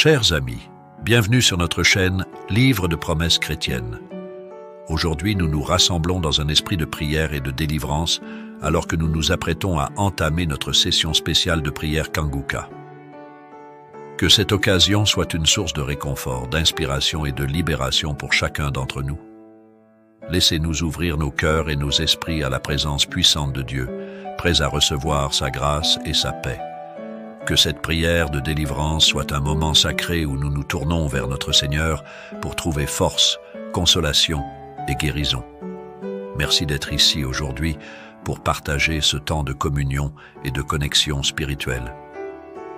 Chers amis, bienvenue sur notre chaîne Livre de promesses chrétiennes. Aujourd'hui, nous nous rassemblons dans un esprit de prière et de délivrance alors que nous nous apprêtons à entamer notre session spéciale de prière Kanguka. Que cette occasion soit une source de réconfort, d'inspiration et de libération pour chacun d'entre nous. Laissez-nous ouvrir nos cœurs et nos esprits à la présence puissante de Dieu, prêts à recevoir sa grâce et sa paix. Que cette prière de délivrance soit un moment sacré où nous nous tournons vers notre Seigneur pour trouver force, consolation et guérison. Merci d'être ici aujourd'hui pour partager ce temps de communion et de connexion spirituelle.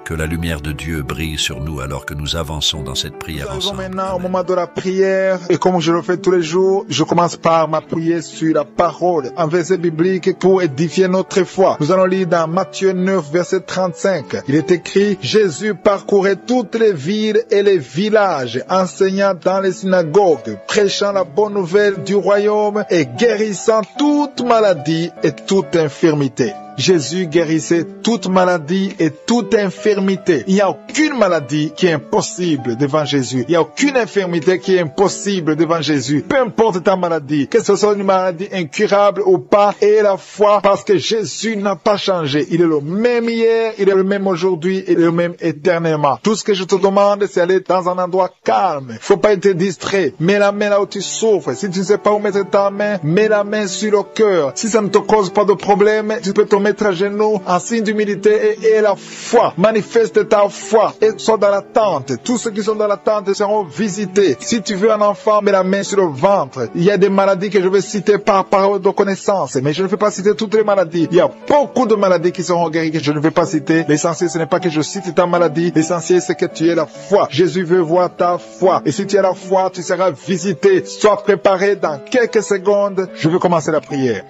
Que la lumière de Dieu brille sur nous alors que nous avançons dans cette prière ensemble. Maintenant au moment de la prière, et comme je le fais tous les jours, je commence par m'appuyer sur la parole, un verset biblique pour édifier notre foi. Nous allons lire dans Matthieu 9, verset 35. Il est écrit, Jésus parcourait toutes les villes et les villages, enseignant dans les synagogues, prêchant la bonne nouvelle du royaume et guérissant toute maladie et toute infirmité. Jésus guérissait toute maladie et toute infirmité. Il n'y a aucune maladie qui est impossible devant Jésus. Il n'y a aucune infirmité qui est impossible devant Jésus. Peu importe ta maladie, que ce soit une maladie incurable ou pas, et la foi, parce que Jésus n'a pas changé. Il est le même hier, il est le même aujourd'hui, il est le même éternellement. Tout ce que je te demande, c'est aller dans un endroit calme. Faut pas être distrait. Mets la main là où tu souffres. Si tu ne sais pas où mettre ta main, mets la main sur le cœur. Si ça ne te cause pas de problème, tu peux te mettre à genoux en signe d'humilité et la foi. Manifeste ta foi et sois dans l'attente. Tous ceux qui sont dans l'attente seront visités. Si tu veux un enfant, mets la main sur le ventre. Il y a des maladies que je vais citer par parole de connaissance, mais je ne vais pas citer toutes les maladies. Il y a beaucoup de maladies qui seront guéries que je ne vais pas citer. L'essentiel, ce n'est pas que je cite ta maladie. L'essentiel, c'est que tu aies la foi. Jésus veut voir ta foi. Et si tu as la foi, tu seras visité. Sois préparé dans quelques secondes. Je vais commencer la prière.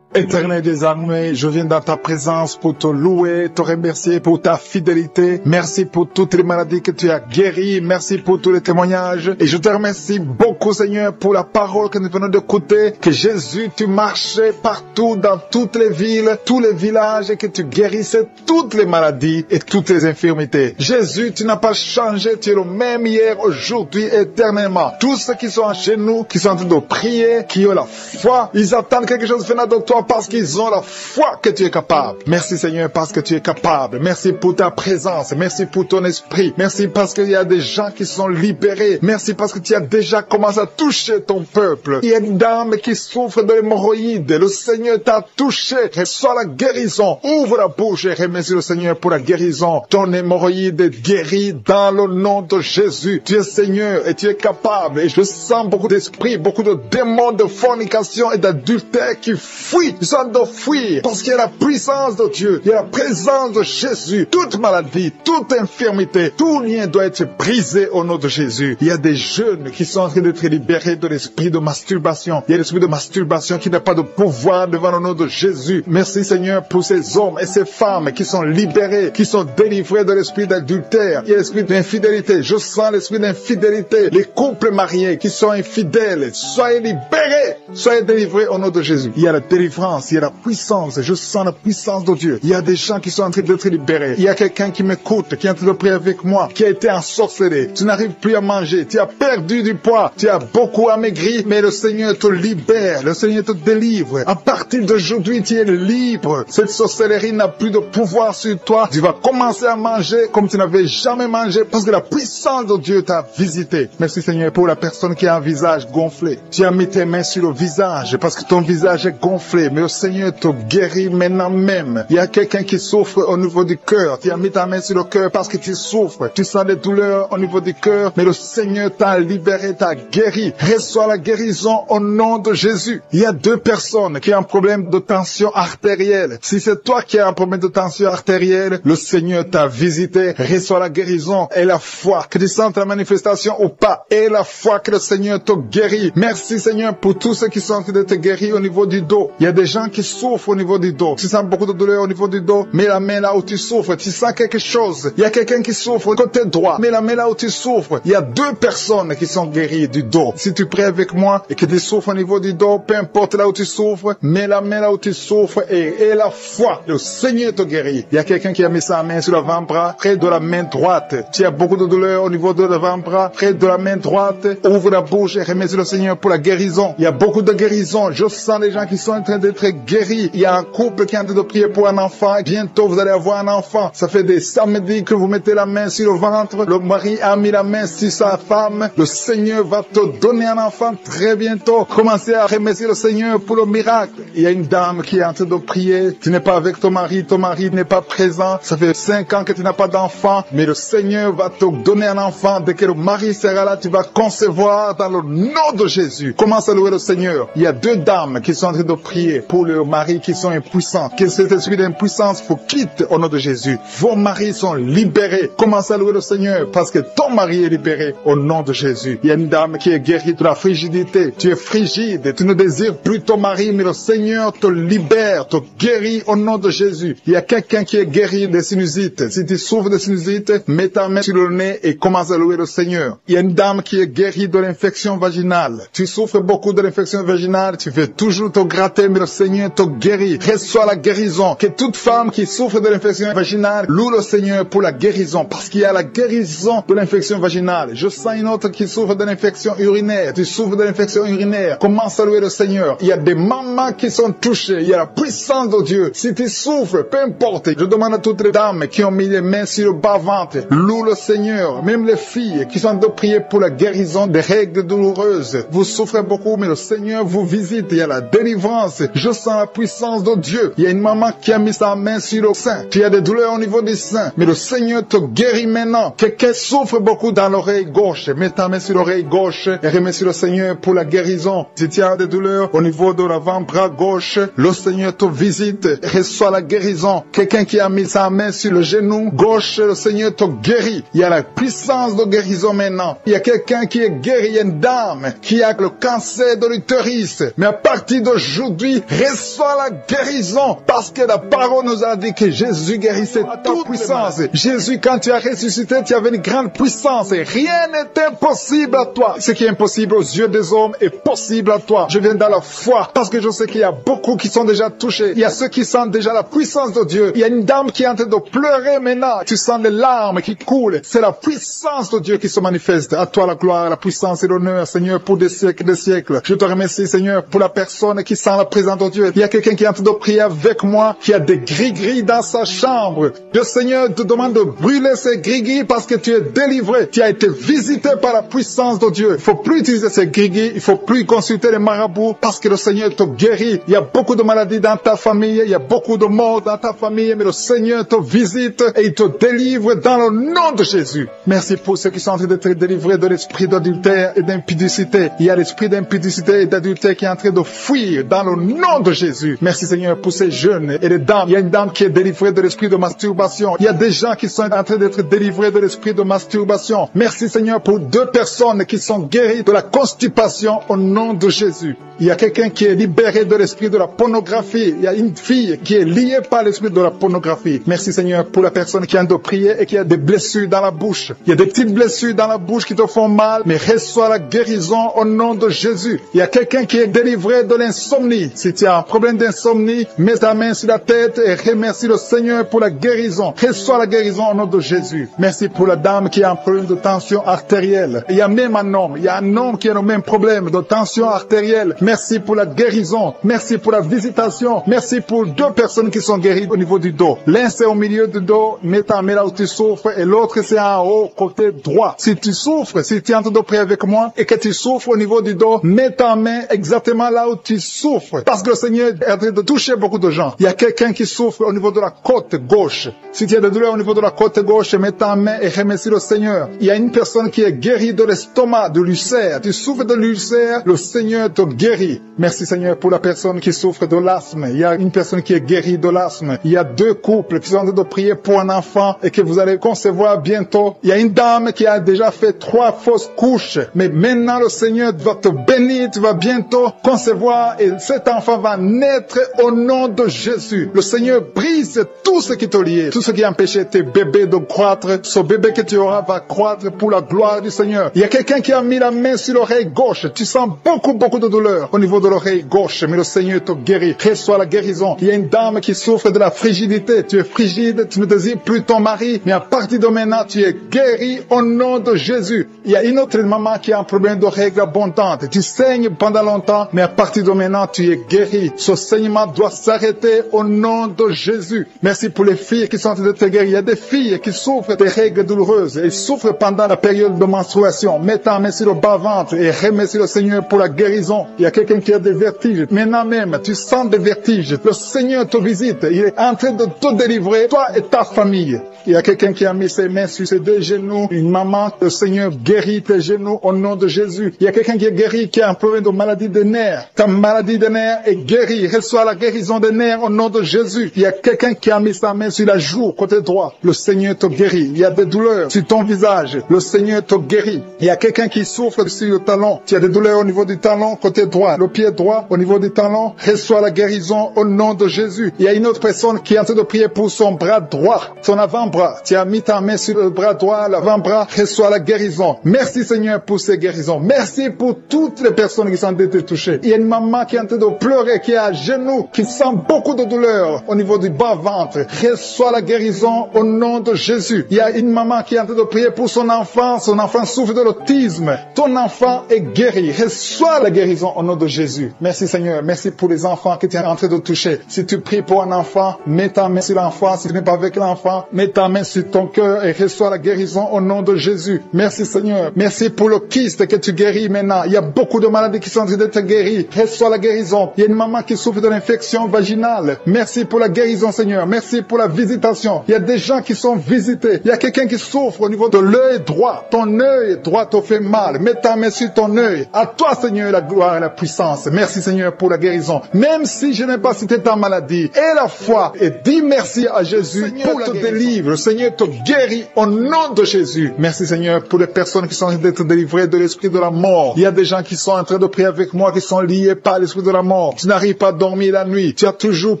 Éternel des armées, je viens dans ta présence pour te louer, te remercier pour ta fidélité. Merci pour toutes les maladies que tu as guéries. Merci pour tous les témoignages. Et je te remercie beaucoup, Seigneur, pour la parole que nous venons d'écouter. Que Jésus, tu marchais partout dans toutes les villes, tous les villages et que tu guérissais toutes les maladies et toutes les infirmités. Jésus, tu n'as pas changé. Tu es le même hier, aujourd'hui, éternellement. Tous ceux qui sont chez nous, qui sont en train de prier, qui ont la foi, ils attendent quelque chose venant de toi. Parce qu'ils ont la foi que tu es capable. Merci Seigneur parce que tu es capable. Merci pour ta présence. Merci pour ton esprit. Merci parce qu'il y a des gens qui sont libérés. Merci parce que tu as déjà commencé à toucher ton peuple. Il y a une dame qui souffre de l'hémorroïde. Le Seigneur t'a touché. Reçois la guérison. Ouvre la bouche et remercie le Seigneur pour la guérison. Ton hémorroïde est guéri dans le nom de Jésus. Tu es Seigneur et tu es capable. Et je sens beaucoup d'esprits, beaucoup de démons de fornication et d'adultère qui fuient. Ils sont de fuir parce qu'il y a la puissance de Dieu, il y a la présence de Jésus. Toute maladie, toute infirmité, tout lien doit être brisé au nom de Jésus. Il y a des jeunes qui sont en train d'être libérés de l'esprit de masturbation. Il y a l'esprit de masturbation qui n'a pas de pouvoir devant le nom de Jésus. Merci Seigneur pour ces hommes et ces femmes qui sont libérés, qui sont délivrés de l'esprit d'adultère. Il y a l'esprit d'infidélité. Je sens l'esprit d'infidélité. Les couples mariés qui sont infidèles, soyez libérés, soyez délivrés au nom de Jésus. Il y a la délivrance. Il y a la puissance, je sens la puissance de Dieu. Il y a des gens qui sont en train d'être libérés. Il y a quelqu'un qui m'écoute, qui est en train de prier avec moi, qui a été ensorcelé. Tu n'arrives plus à manger, tu as perdu du poids, tu as beaucoup amaigri, mais le Seigneur te libère, le Seigneur te délivre. À partir d'aujourd'hui, tu es libre. Cette sorcellerie n'a plus de pouvoir sur toi. Tu vas commencer à manger comme tu n'avais jamais mangé parce que la puissance de Dieu t'a visité. Merci Seigneur pour la personne qui a un visage gonflé. Tu as mis tes mains sur le visage parce que ton visage est gonflé. Mais le Seigneur te guérit maintenant même. Il y a quelqu'un qui souffre au niveau du cœur. Tu as mis ta main sur le cœur parce que tu souffres. Tu sens des douleurs au niveau du cœur. Mais le Seigneur t'a libéré, t'a guéri. Reçois la guérison au nom de Jésus. Il y a deux personnes qui ont un problème de tension artérielle. Si c'est toi qui as un problème de tension artérielle, le Seigneur t'a visité. Reçois la guérison et la foi. Que tu sentes la manifestation ou pas. Et la foi que le Seigneur te guérit. Merci Seigneur pour tous ceux qui sont en train d'être guéris au niveau du dos. Il y a des gens qui souffrent au niveau du dos. Tu sens beaucoup de douleur au niveau du dos, mets la main là où tu souffres. Tu sens quelque chose. Il y a quelqu'un qui souffre côté droit, mets la main là où tu souffres. Il y a 2 personnes qui sont guéries du dos. Si tu pries avec moi et que tu souffres au niveau du dos, peu importe là où tu souffres, mets la main là où tu souffres et la foi, le Seigneur te guérit. Il y a quelqu'un qui a mis sa main sur l'avant-bras, près de la main droite. Tu as beaucoup de douleur au niveau de l'avant-bras, près de la main droite. Ouvre la bouche et remercie le Seigneur pour la guérison. Il y a beaucoup de guérison. Je sens les gens qui sont en train d'être guéris. Il y a un couple qui est en train de prier pour un enfant. Bientôt, vous allez avoir un enfant. Ça fait des samedis que vous mettez la main sur le ventre. Le mari a mis la main sur sa femme. Le Seigneur va te donner un enfant très bientôt. Commencez à remercier le Seigneur pour le miracle. Il y a une dame qui est en train de prier. Tu n'es pas avec ton mari n'est pas présent. Ça fait 5 ans que tu n'as pas d'enfant. Mais le Seigneur va te donner un enfant. Dès que le mari sera là, tu vas concevoir dans le nom de Jésus. Commence à louer le Seigneur. Il y a 2 dames qui sont en train de prier pour leurs maris qui sont impuissants. Que cet esprit d'impuissance vous quitte au nom de Jésus. Vos maris sont libérés. Commence à louer le Seigneur parce que ton mari est libéré au nom de Jésus. Il y a une dame qui est guérie de la frigidité. Tu es frigide. Tu ne désires plus ton mari, mais le Seigneur te libère, te guérit au nom de Jésus. Il y a quelqu'un qui est guéri des sinusites. Si tu souffres de sinusite, mets ta main sur le nez et commence à louer le Seigneur. Il y a une dame qui est guérie de l'infection vaginale. Tu souffres beaucoup de l'infection vaginale. Tu veux toujours te gratter, mais le Seigneur te guérit. Reçois la guérison. Que toute femme qui souffre de l'infection vaginale loue le Seigneur pour la guérison, parce qu'il y a la guérison de l'infection vaginale. Je sens une autre qui souffre de l'infection urinaire. Tu souffres de l'infection urinaire. Commence à louer le Seigneur. Il y a des mamans qui sont touchées. Il y a la puissance de Dieu. Si tu souffres, peu importe. Je demande à toutes les dames qui ont mis les mains sur le bas-ventre, loue le Seigneur. Même les filles qui sont de prier pour la guérison des règles douloureuses. Vous souffrez beaucoup, mais le Seigneur vous visite. Il y a la délivrance. Je sens la puissance de Dieu. Il y a une maman qui a mis sa main sur le sein. Tu as des douleurs au niveau du sein, mais le Seigneur te guérit maintenant. Quelqu'un souffre beaucoup dans l'oreille gauche. Mets ta main sur l'oreille gauche et remercie le Seigneur pour la guérison. Si tu as des douleurs au niveau de l'avant-bras gauche, le Seigneur te visite. Reçois la guérison. Quelqu'un qui a mis sa main sur le genou gauche, le Seigneur te guérit. Il y a la puissance de guérison maintenant. Il y a quelqu'un qui est guéri. Il y a une dame qui a le cancer de l'utérus. Mais à partir d'aujourd'hui, reçois la guérison. Parce que la parole nous a dit que Jésus guérissait toute puissance. Jésus, quand tu as ressuscité, tu avais une grande puissance. Et rien n'est impossible à toi. Ce qui est impossible aux yeux des hommes est possible à toi. Je viens dans la foi parce que je sais qu'il y a beaucoup qui sont déjà touchés. Il y a ceux qui sentent déjà la puissance de Dieu. Il y a une dame qui est en train de pleurer maintenant. Tu sens les larmes qui coulent. C'est la puissance de Dieu qui se manifeste. À toi la gloire, la puissance et l'honneur, Seigneur, pour des siècles et des siècles. Je te remercie, Seigneur, pour la personne qui sent la présence de Dieu. Il y a quelqu'un qui est en train de prier avec moi, qui a des gris-gris dans sa chambre. Le Seigneur te demande de brûler ces gris-gris parce que tu es délivré. Tu as été visité par la puissance de Dieu. Il faut plus utiliser ces gris-gris. Il faut plus consulter les marabouts parce que le Seigneur te guérit. Il y a beaucoup de maladies dans ta famille. Il y a beaucoup de morts dans ta famille. Mais le Seigneur te visite et il te délivre dans le nom de Jésus. Merci pour ceux qui sont en train d'être délivrés de l'esprit d'adultère et d'impudicité. Il y a l'esprit d'impudicité et d'adultère qui est en train de fuir dans le nom de Jésus. Merci Seigneur pour ces jeunes et les dames. Il y a une dame qui est délivrée de l'esprit de masturbation. Il y a des gens qui sont en train d'être délivrés de l'esprit de masturbation. Merci Seigneur pour 2 personnes qui sont guéries de la constipation au nom de Jésus. Il y a quelqu'un qui est libéré de l'esprit de la pornographie. Il y a une fille qui est liée par l'esprit de la pornographie. Merci Seigneur pour la personne qui a de prier et qui a des blessures dans la bouche. Il y a des petites blessures dans la bouche qui te font mal, mais reçois la guérison au nom de Jésus. Il y a quelqu'un qui est délivré de l'insomnie. Si tu as un problème d'insomnie, mets ta main sur la tête et remercie le Seigneur pour la guérison. Reçois la guérison au nom de Jésus. Merci pour la dame qui a un problème de tension artérielle. Il y a même un homme. Il y a un homme qui a le même problème de tension artérielle. Merci pour la guérison. Merci pour la visitation. Merci pour 2 personnes qui sont guéries au niveau du dos. L'un c'est au milieu du dos, mets ta main là où tu souffres, et l'autre c'est en haut, côté droit. Si tu souffres, si tu es en train de prier avec moi et que tu souffres au niveau du dos, mets ta main exactement là où tu souffres. Parce que le Seigneur est en train de toucher beaucoup de gens. Il y a quelqu'un qui souffre au niveau de la côte gauche. Si tu as des douleurs au niveau de la côte gauche, mets ta main et remercie le Seigneur. Il y a une personne qui est guérie de l'estomac, de l'ulcère. Tu souffres de l'ulcère, le Seigneur te guérit. Merci Seigneur pour la personne qui souffre de l'asthme. Il y a une personne qui est guérie de l'asthme. Il y a 2 couples qui sont en train de prier pour un enfant et que vous allez concevoir bientôt. Il y a une dame qui a déjà fait 3 fausses couches. Mais maintenant le Seigneur va te bénir, tu vas va bientôt concevoir et cet enfant va naître au nom de Jésus. Le Seigneur brise tout ce qui te liait, tout ce qui empêchait tes bébés de croître. Ce bébé que tu auras va croître pour la gloire du Seigneur. Il y a quelqu'un qui a mis la main sur l'oreille gauche. Tu sens beaucoup de douleur au niveau de l'oreille gauche, mais le Seigneur te guérit. Reçois la guérison. Il y a une dame qui souffre de la frigidité. Tu es frigide, tu ne désires plus ton mari, mais à partir de maintenant, tu es guéri au nom de Jésus. Il y a une autre maman qui a un problème de règles abondantes. Tu saignes pendant longtemps, mais à partir de maintenant, tu es guéri. Ce saignement doit s'arrêter au nom de Jésus. Merci pour les filles qui sont en train de te guérir. Il y a des filles qui souffrent des règles douloureuses. Elles souffrent pendant la période de menstruation. Mets ta main sur le bas-ventre et remercie le Seigneur pour la guérison. Il y a quelqu'un qui a des vertiges. Maintenant même, tu sens des vertiges. Le Seigneur te visite. Il est en train de te délivrer, toi et ta famille. Il y a quelqu'un qui a mis ses mains sur ses deux genoux. Une maman, le Seigneur guérit tes genoux au nom de Jésus. Il y a quelqu'un qui est guéri, qui a un problème de maladie des nerfs. Ta maladie des nerfs est guérie. Reçois la guérison des nerfs au nom de Jésus. Il y a quelqu'un qui a mis sa main sur la joue, côté droit. Le Seigneur te guérit. Il y a des douleurs sur ton visage. Le Seigneur te guérit. Il y a quelqu'un qui souffre sur le talon. Tu as des douleurs au niveau du talon, côté droit. Le pied droit, au niveau du talon. Reçois la guérison au nom de Jésus. Il y a une autre personne qui est en train de prier pour son bras droit, son avant-bras. Tu as mis ta main sur le bras droit, l'avant-bras, reçois la guérison. Merci Seigneur pour ces guérisons. Merci pour toutes les personnes qui sont en train de toucher. Il y a une maman qui est en train de pleurer, qui est à genoux, qui sent beaucoup de douleur au niveau du bas-ventre. Reçois la guérison au nom de Jésus. Il y a une maman qui est en train de prier pour son enfant souffre de l'autisme. Ton enfant est guéri. Reçois la guérison au nom de Jésus. Merci Seigneur. Merci pour les enfants que tu es en train de toucher. Si tu pries pour un enfant, mets ta main sur l'enfant. Si tu n'es pas avec l'enfant, mets ta main sur ton cœur et reçois la guérison au nom de Jésus. Merci Seigneur. Merci pour le kyste que tu guéris maintenant. Il y a beaucoup de maladies qui sont en train d'être guéries. Reçois la guérison. Il y a une maman qui souffre de l'infection vaginale. Merci pour la guérison Seigneur. Merci pour la visitation. Il y a des gens qui sont visités. Il y a quelqu'un qui souffre au niveau de l'œil droit. Ton œil droit te fait mal. Mets ta main sur ton œil. À toi Seigneur la gloire et la puissance. Merci Seigneur pour la guérison. Même si je n'ai pas cité ta maladie, et la foi, et dis merci à Jésus pour te délivrer. Le Seigneur te guérit au nom de Jésus. Merci Seigneur pour les personnes qui sont en train d'être délivrées de l'esprit de la mort. Il y a des gens qui sont en train de prier avec moi, qui sont liés par l'esprit de la mort. Tu n'arrives pas à dormir la nuit. Tu as toujours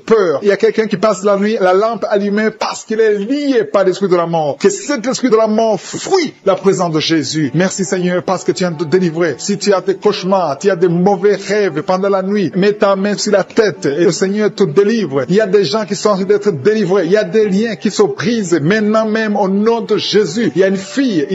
peur. Il y a quelqu'un qui passe la nuit, la lampe allumée parce qu'il est lié par l'esprit de la mort. Que cet esprit de la mort fuit la présence de Jésus. Merci Seigneur parce que tu viens de délivrer. Si tu as des cauchemars, tu as des mauvais rêves pendant la nuit, mets ta main sur la tête et le Seigneur te délivre. Il y a des gens qui sont en train d'être délivrés. Il y a des liens qui se brisent maintenant même au nom de Jésus. Il y a une fille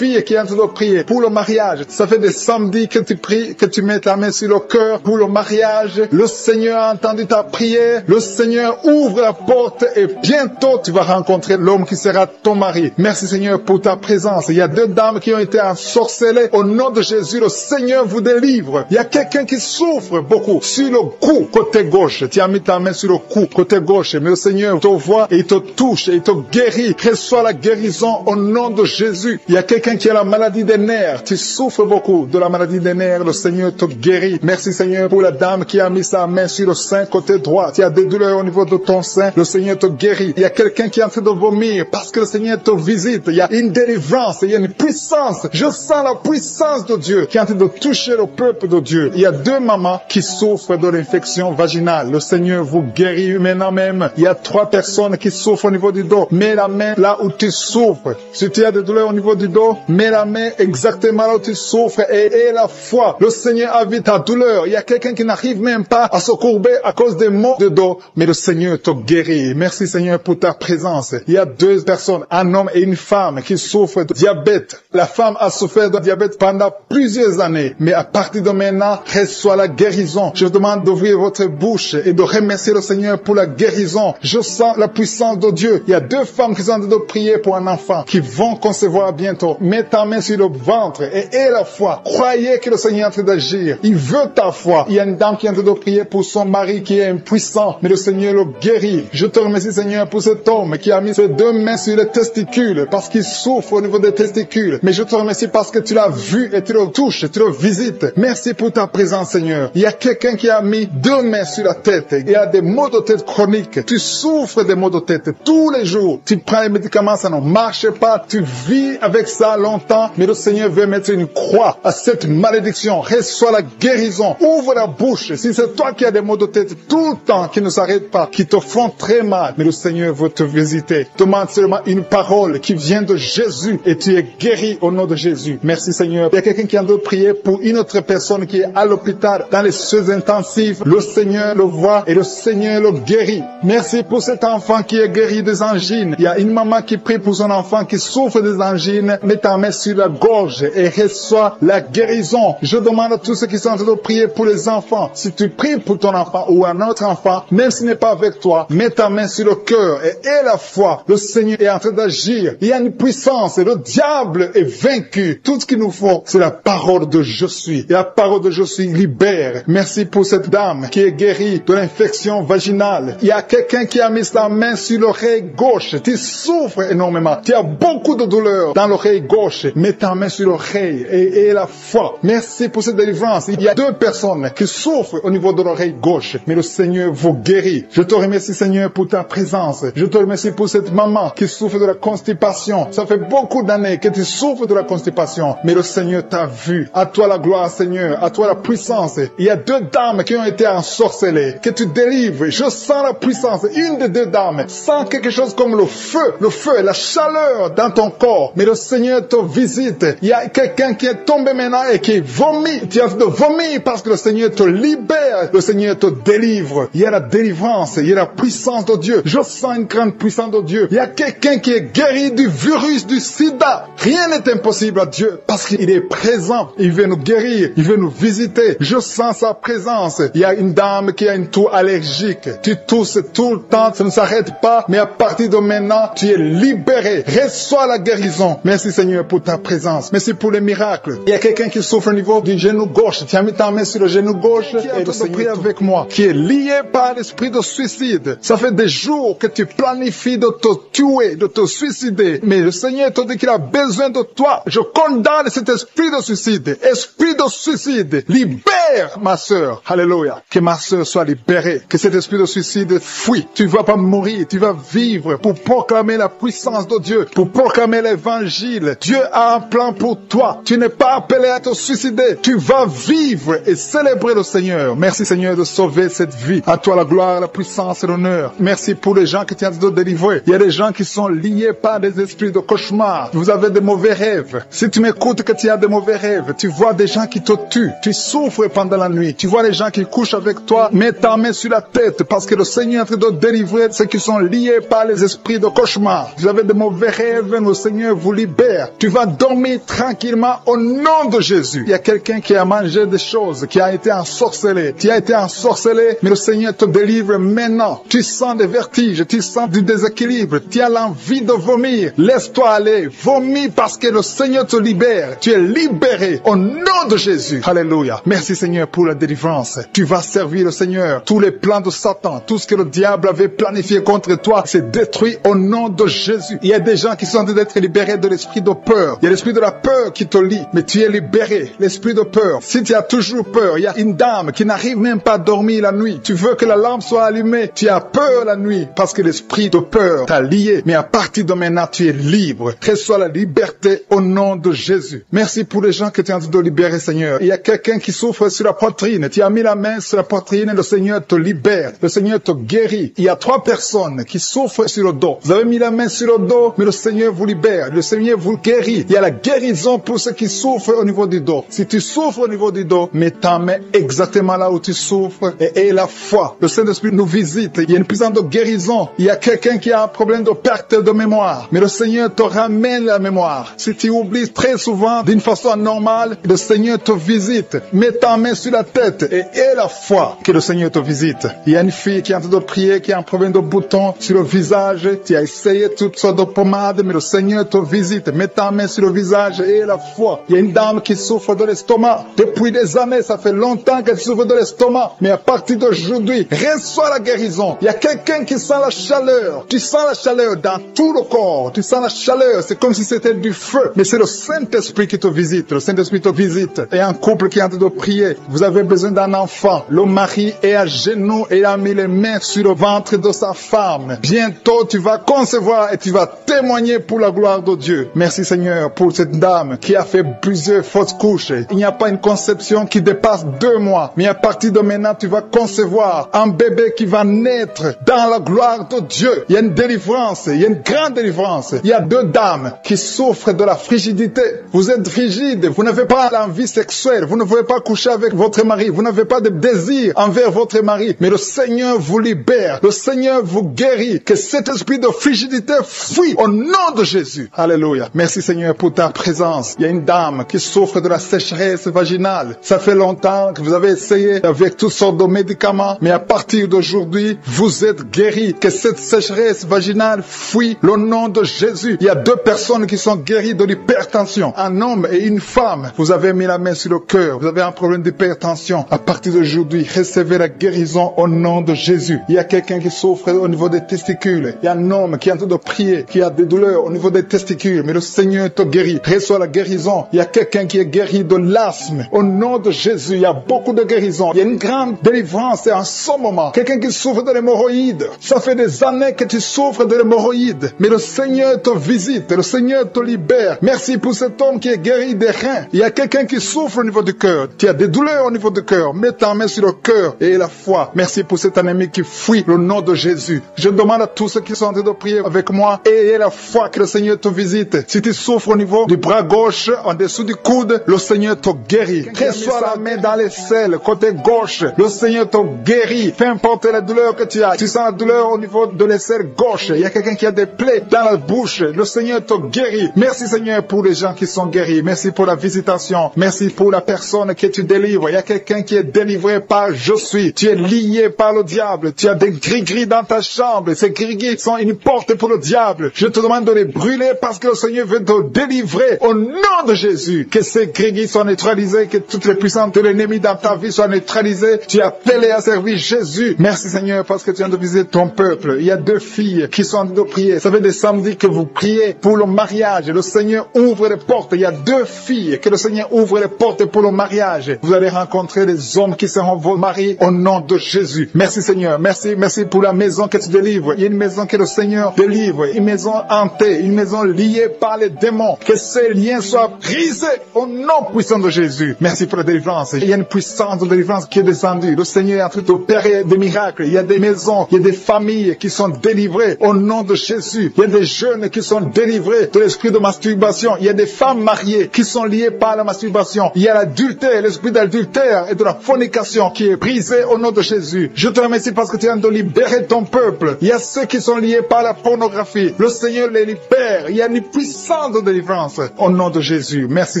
qui est en train de prier pour le mariage. Ça fait des samedis que tu pries, que tu mets ta main sur le cœur pour le mariage. Le Seigneur a entendu ta prière. Le Seigneur ouvre la porte et bientôt tu vas rencontrer l'homme qui sera ton mari. Merci Seigneur pour ta présence. Il y a deux dames qui ont été ensorcelées. Au nom de Jésus, le Seigneur vous délivre. Il y a quelqu'un qui souffre beaucoup sur le cou, côté gauche. Tu as mis ta main sur le cou, côté gauche. Mais le Seigneur te voit et il te touche et il te guérit. Reçois la guérison au nom de Jésus. Il y a quelqu'un qui a la maladie des nerfs. Tu souffres beaucoup de la maladie des nerfs. Le Seigneur te guérit. Merci Seigneur pour la dame qui a mis sa main sur le sein côté droit. Tu as des douleurs au niveau de ton sein. Le Seigneur te guérit. Il y a quelqu'un qui est en train de vomir parce que le Seigneur te visite. Il y a une délivrance. Il y a une puissance. Je sens la puissance de Dieu qui est en train de toucher le peuple de Dieu. Il y a deux mamans qui souffrent de l'infection vaginale. Le Seigneur vous guérit maintenant même. Il y a 3 personnes qui souffrent au niveau du dos. Mets la main là où tu souffres. Si tu as des douleurs au niveau du dos, mets la main exactement là où tu souffres et aie la foi. Le Seigneur a vu ta douleur. Il y a quelqu'un qui n'arrive même pas à se courber à cause des maux de dos, mais le Seigneur te guérit. Merci Seigneur pour ta présence. Il y a 2 personnes, un homme et une femme qui souffrent de diabète. La femme a souffert de diabète pendant plusieurs années, mais à partir de maintenant, reçoit la guérison. Je vous demande d'ouvrir votre bouche et de remercier le Seigneur pour la guérison. Je sens la puissance de Dieu. Il y a 2 femmes qui sont en train de prier pour un enfant qui vont concevoir bientôt. Mets ta main sur le ventre et aie la foi. Croyez que le Seigneur est en train d'agir. Il veut ta foi. Il y a une dame qui est en train de prier pour son mari qui est impuissant, mais le Seigneur le guérit. Je te remercie Seigneur pour cet homme qui a mis ses 2 mains sur les testicules parce qu'il souffre au niveau des testicules. Mais je te remercie parce que tu l'as vu et tu le touches, tu le visites. Merci pour ta présence Seigneur. Il y a quelqu'un qui a mis 2 mains sur la tête. Il y a des maux de tête chroniques. Tu souffres des maux de tête tous les jours. Tu prends les médicaments, ça ne marche pas. Tu vis avec ça longtemps, mais le Seigneur veut mettre une croix à cette malédiction. Reçois la guérison. Ouvre la bouche. Si c'est toi qui as des maux de tête tout le temps, qui ne s'arrêtent pas, qui te font très mal, mais le Seigneur veut te visiter. Demande seulement une parole qui vient de Jésus et tu es guéri au nom de Jésus. Merci Seigneur. Il y a quelqu'un qui a de prier pour une autre personne qui est à l'hôpital, dans les soins intensifs. Le Seigneur le voit et le Seigneur le guérit. Merci pour cet enfant qui est guéri des angines. Il y a une maman qui prie pour son enfant qui souffre des angines. Mets ta main sur la gorge et reçois la guérison. Je demande à tous ceux qui sont en train de prier pour les enfants. Si tu pries pour ton enfant ou un autre enfant, même s'il n'est pas avec toi, mets ta main sur le cœur et aie la foi. Le Seigneur est en train d'agir. Il y a une puissance et le diable est vaincu. Tout ce qu'il nous faut, c'est la parole de je suis. Et la parole de je suis libère. Merci pour cette dame qui est guérie de l'infection vaginale. Il y a quelqu'un qui a mis sa main sur l'oreille gauche. Tu souffres énormément. Tu as beaucoup de douleur dans l'oreille gauche. Mets ta main sur l'oreille et aie la foi. Merci pour cette délivrance. Il y a 2 personnes qui souffrent au niveau de l'oreille gauche. Mais le Seigneur vous guérit. Je te remercie Seigneur pour ta présence. Je te remercie pour cette maman qui souffre de la constipation. Ça fait beaucoup d'années que tu souffres de la constipation. Mais le Seigneur t'a vu. À toi la gloire Seigneur. À toi la puissance. Il y a 2 dames qui ont été ensorcelées. Que tu délivres. Je sens la puissance. Une des 2 dames sent quelque chose comme le feu, la chaleur dans ton corps. Mais le Seigneur te visite. Il y a quelqu'un qui est tombé maintenant et qui vomit. Tu as de vomir parce que le Seigneur te libère. Le Seigneur te délivre. Il y a la délivrance. Il y a la puissance de Dieu. Je sens une grande puissance de Dieu. Il y a quelqu'un qui est guéri du virus du sida. Rien n'est impossible à Dieu parce qu'il est présent. Il veut nous guérir. Il veut nous visiter. Je sens sa présence. Il y a une dame qui a une toux allergique. Tu tousses tout le temps. Ça ne s'arrête pas. Mais à partir de maintenant, tu es libéré. Reçois la guérison. Merci Seigneur pour ta présence. Merci pour les miracles. Il y a quelqu'un qui souffre au niveau du genou gauche. Tu as mis ta main sur le genou gauche et le Seigneur prie avec moi. Qui est lié par l'esprit de suicide. Ça fait des jours que tu planifies de te tuer, de te suicider. Mais le Seigneur te dit qu'il a besoin de toi. Je condamne cet esprit de suicide. Esprit de suicide. Libère ma sœur. Alléluia. Que ma sœur soit libérée. Que cet esprit de suicide fuit. Tu ne vas pas mourir. Tu vas vivre pour proclamer la puissance de Dieu. Pour proclamer l'évangile. Dieu a un plan pour toi. Tu n'es pas appelé à te suicider. Tu vas vivre et célébrer le Seigneur. Merci Seigneur de sauver cette vie. À toi la gloire, la puissance et l'honneur. Merci pour les gens que tu as de délivrer. Il y a des gens qui sont liés par des esprits de cauchemar. Vous avez des mauvais rêves. Si tu m'écoutes que tu as des mauvais rêves, tu vois des gens qui te tuent. Tu souffres pendant la nuit. Tu vois les gens qui couchent avec toi. Mets ta main sur la tête parce que le Seigneur est en train de délivrer ceux qui sont liés par les esprits de cauchemar. Vous avez des mauvais rêves, le Seigneur vous libère. Tu vas dormir tranquillement au nom de Jésus. Il y a quelqu'un qui a mangé des choses, qui a été ensorcelé. Tu as été ensorcelé, mais le Seigneur te délivre maintenant. Tu sens des vertiges, tu sens du déséquilibre, tu as l'envie de vomir. Laisse-toi aller, vomis parce que le Seigneur te libère. Tu es libéré au nom de Jésus. Alléluia. Merci Seigneur pour la délivrance. Tu vas servir le Seigneur. Tous les plans de Satan, tout ce que le diable avait planifié contre toi, c'est détruit au nom de Jésus. Il y a des gens qui sont en train d'être libérés de l'esprit de peur. Il y a l'esprit de la peur qui te lie, mais tu es libéré. L'esprit de peur. Si tu as toujours peur, il y a une dame qui n'arrive même pas à dormir la nuit. Tu veux que la lampe soit allumée. Tu as peur la nuit parce que l'esprit de peur t'a lié. Mais à partir de maintenant, tu es libre. Reçois la liberté au nom de Jésus. Merci pour les gens que tu es en train de libérer, Seigneur. Il y a quelqu'un qui souffre sur la poitrine. Tu as mis la main sur la poitrine et le Seigneur te libère. Le Seigneur te guérit. Il y a 3 personnes qui souffrent sur le dos. Vous avez mis la main sur le dos, mais le Seigneur vous libère. Le Seigneur vous guérit. Il y a la guérison pour ceux qui souffrent au niveau du dos. Si tu souffres au niveau du dos, mets ta main exactement là où tu souffres et aie la foi. Le Saint-Esprit nous visite. Il y a une puissance de guérison. Il y a quelqu'un qui a un problème de perte de mémoire. Mais le Seigneur te ramène la mémoire. Si tu oublies très souvent d'une façon anormale, le Seigneur te visite. Mets ta main sur la tête et aie la foi que le Seigneur te visite. Il y a une fille qui est en train de prier, qui a un problème de bouton sur le visage. Tu as essayé toutes sortes de pommades, mais le Seigneur te visite. Mets ta main sur le visage et aie la foi. Il y a une dame qui souffre de l'estomac. Depuis des années, ça fait longtemps qu'elle souffre de l'estomac. Mais à partir d'aujourd'hui, reçois la guérison. Il y a quelqu'un qui sent la chaleur. Tu sens la chaleur dans tout le corps. Tu sens la chaleur. C'est comme si c'était du feu. Mais c'est le Saint-Esprit qui te visite. Le Saint-Esprit te visite. Et un couple qui est en train de prier. Vous avez besoin d'un enfant. Le mari est à genoux et a mis les mains sur le ventre de sa femme. Bientôt, tu vas concevoir et tu vas témoigner pour la gloire de Dieu. Merci Seigneur pour cette dame qui a fait plusieurs fausses couches. Il n'y a pas une conception qui dépasse 2 mois. Mais à partir de maintenant, tu vas concevoir un bébé qui va naître dans la gloire de Dieu. Il y a une délivrance, il y a une grande délivrance. Il y a 2 dames qui souffrent de la frigidité. Vous êtes frigide, vous n'avez pas l'envie sexuelle, vous ne pouvez pas coucher avec votre mari, vous n'avez pas de désir envers votre mari. Mais le Seigneur vous libère, le Seigneur vous guérit. Que cet esprit de frigidité fuit au nom de Jésus. Alléluia. Merci Seigneur pour ta présence. Il y a une dame qui souffre de la sécheresse vaginale. Ça fait longtemps que vous avez essayé avec toutes sortes de médicaments, mais à partir d'aujourd'hui, vous êtes guéris. Que cette sécheresse vaginale fuit au nom de Jésus. Il y a 2 personnes qui sont guéries de l'hypertension. Un homme et une femme. Vous avez mis la main sur le cœur. Vous avez un problème d'hypertension. À partir d'aujourd'hui, recevez la guérison au nom de Jésus. Il y a quelqu'un qui souffre au niveau des testicules. Il y a un homme qui est en train de prier, qui a des douleurs au niveau des testicules, mais le Seigneur te guérit. Reçois la guérison. Il y a quelqu'un qui est guéri de l'asthme. Au nom de Jésus, il y a beaucoup de guérisons. Il y a une grande délivrance en ce moment. Quelqu'un qui souffre de l'hémorroïde. Ça fait des années que tu souffres de l'hémorroïde, mais le Seigneur te visite, le Seigneur te libère. Merci pour cet homme qui est guéri des reins. Il y a quelqu'un qui souffre au niveau du cœur. Tu as des douleurs au niveau du cœur. Mets ta main sur le cœur et la foi. Merci pour cet ennemi qui fuit le nom de Jésus. Je demande à tous ceux qui sont en train de prier avec moi, ayez la foi que le Seigneur te visite. Si tu souffres au niveau du bras gauche, en dessous du coude, le Seigneur te guérit. Reçois la main dans les selles, côté gauche. Le Seigneur te guérit. Peu importe la douleur que tu as. Tu sens la douleur au niveau de l'aisselle gauche. Il y a quelqu'un qui a des plaies dans la bouche. Le Seigneur te guérit. Merci Seigneur pour les gens qui sont guéris. Merci pour la visitation. Merci pour la personne que tu délivres. Il y a quelqu'un qui est délivré par je suis. Tu es lié par le diable. Tu as des gris-gris dans ta chambre. Ces gris-gris sont une porte pour le diable. Je te demande de les brûler parce que le Seigneur veut te délivrer au nom de Jésus. Que ces gris-gris soient neutralisés, que toutes les puissances de l'ennemi dans ta vie soient neutralisées. Tu es appelé à servir Jésus. Merci Seigneur parce que tu viens de visiter ton peuple. Il y a 2 filles qui sont en train de prier. Ça fait des samedis que vous priez pour le mariage. Le Seigneur ouvre les portes. Il y a 2 filles que le Seigneur ouvre les portes pour le mariage. Vous allez rencontrer les hommes qui seront vos maris au nom de Jésus. Merci Seigneur. Merci pour la maison que tu délivres. Il y a une maison que le Seigneur délivre. Une maison hantée. Une maison liée par les démons. Que ces liens soient brisés au nom puissant de Jésus. Merci pour la délivrance. Il y a une puissance de délivrance qui est descendue. Le Seigneur est en train d'opérer des miracles. Il y a des maisons, il y a des familles qui sont délivrées au nom de Jésus. Il y a des jeunes qui sont délivrés de l'esprit de masturbation. Il y a des femmes mariées qui sont liées par la masturbation. Il y a l'adultère, l'esprit d'adultère et de la fornication qui est brisé au nom de Jésus. Je te remercie parce que tu viens de libérer ton peuple. Il y a ceux qui sont liés par la pornographie. Le Seigneur les libère. Il y a une puissance de délivrance au nom de Jésus. Merci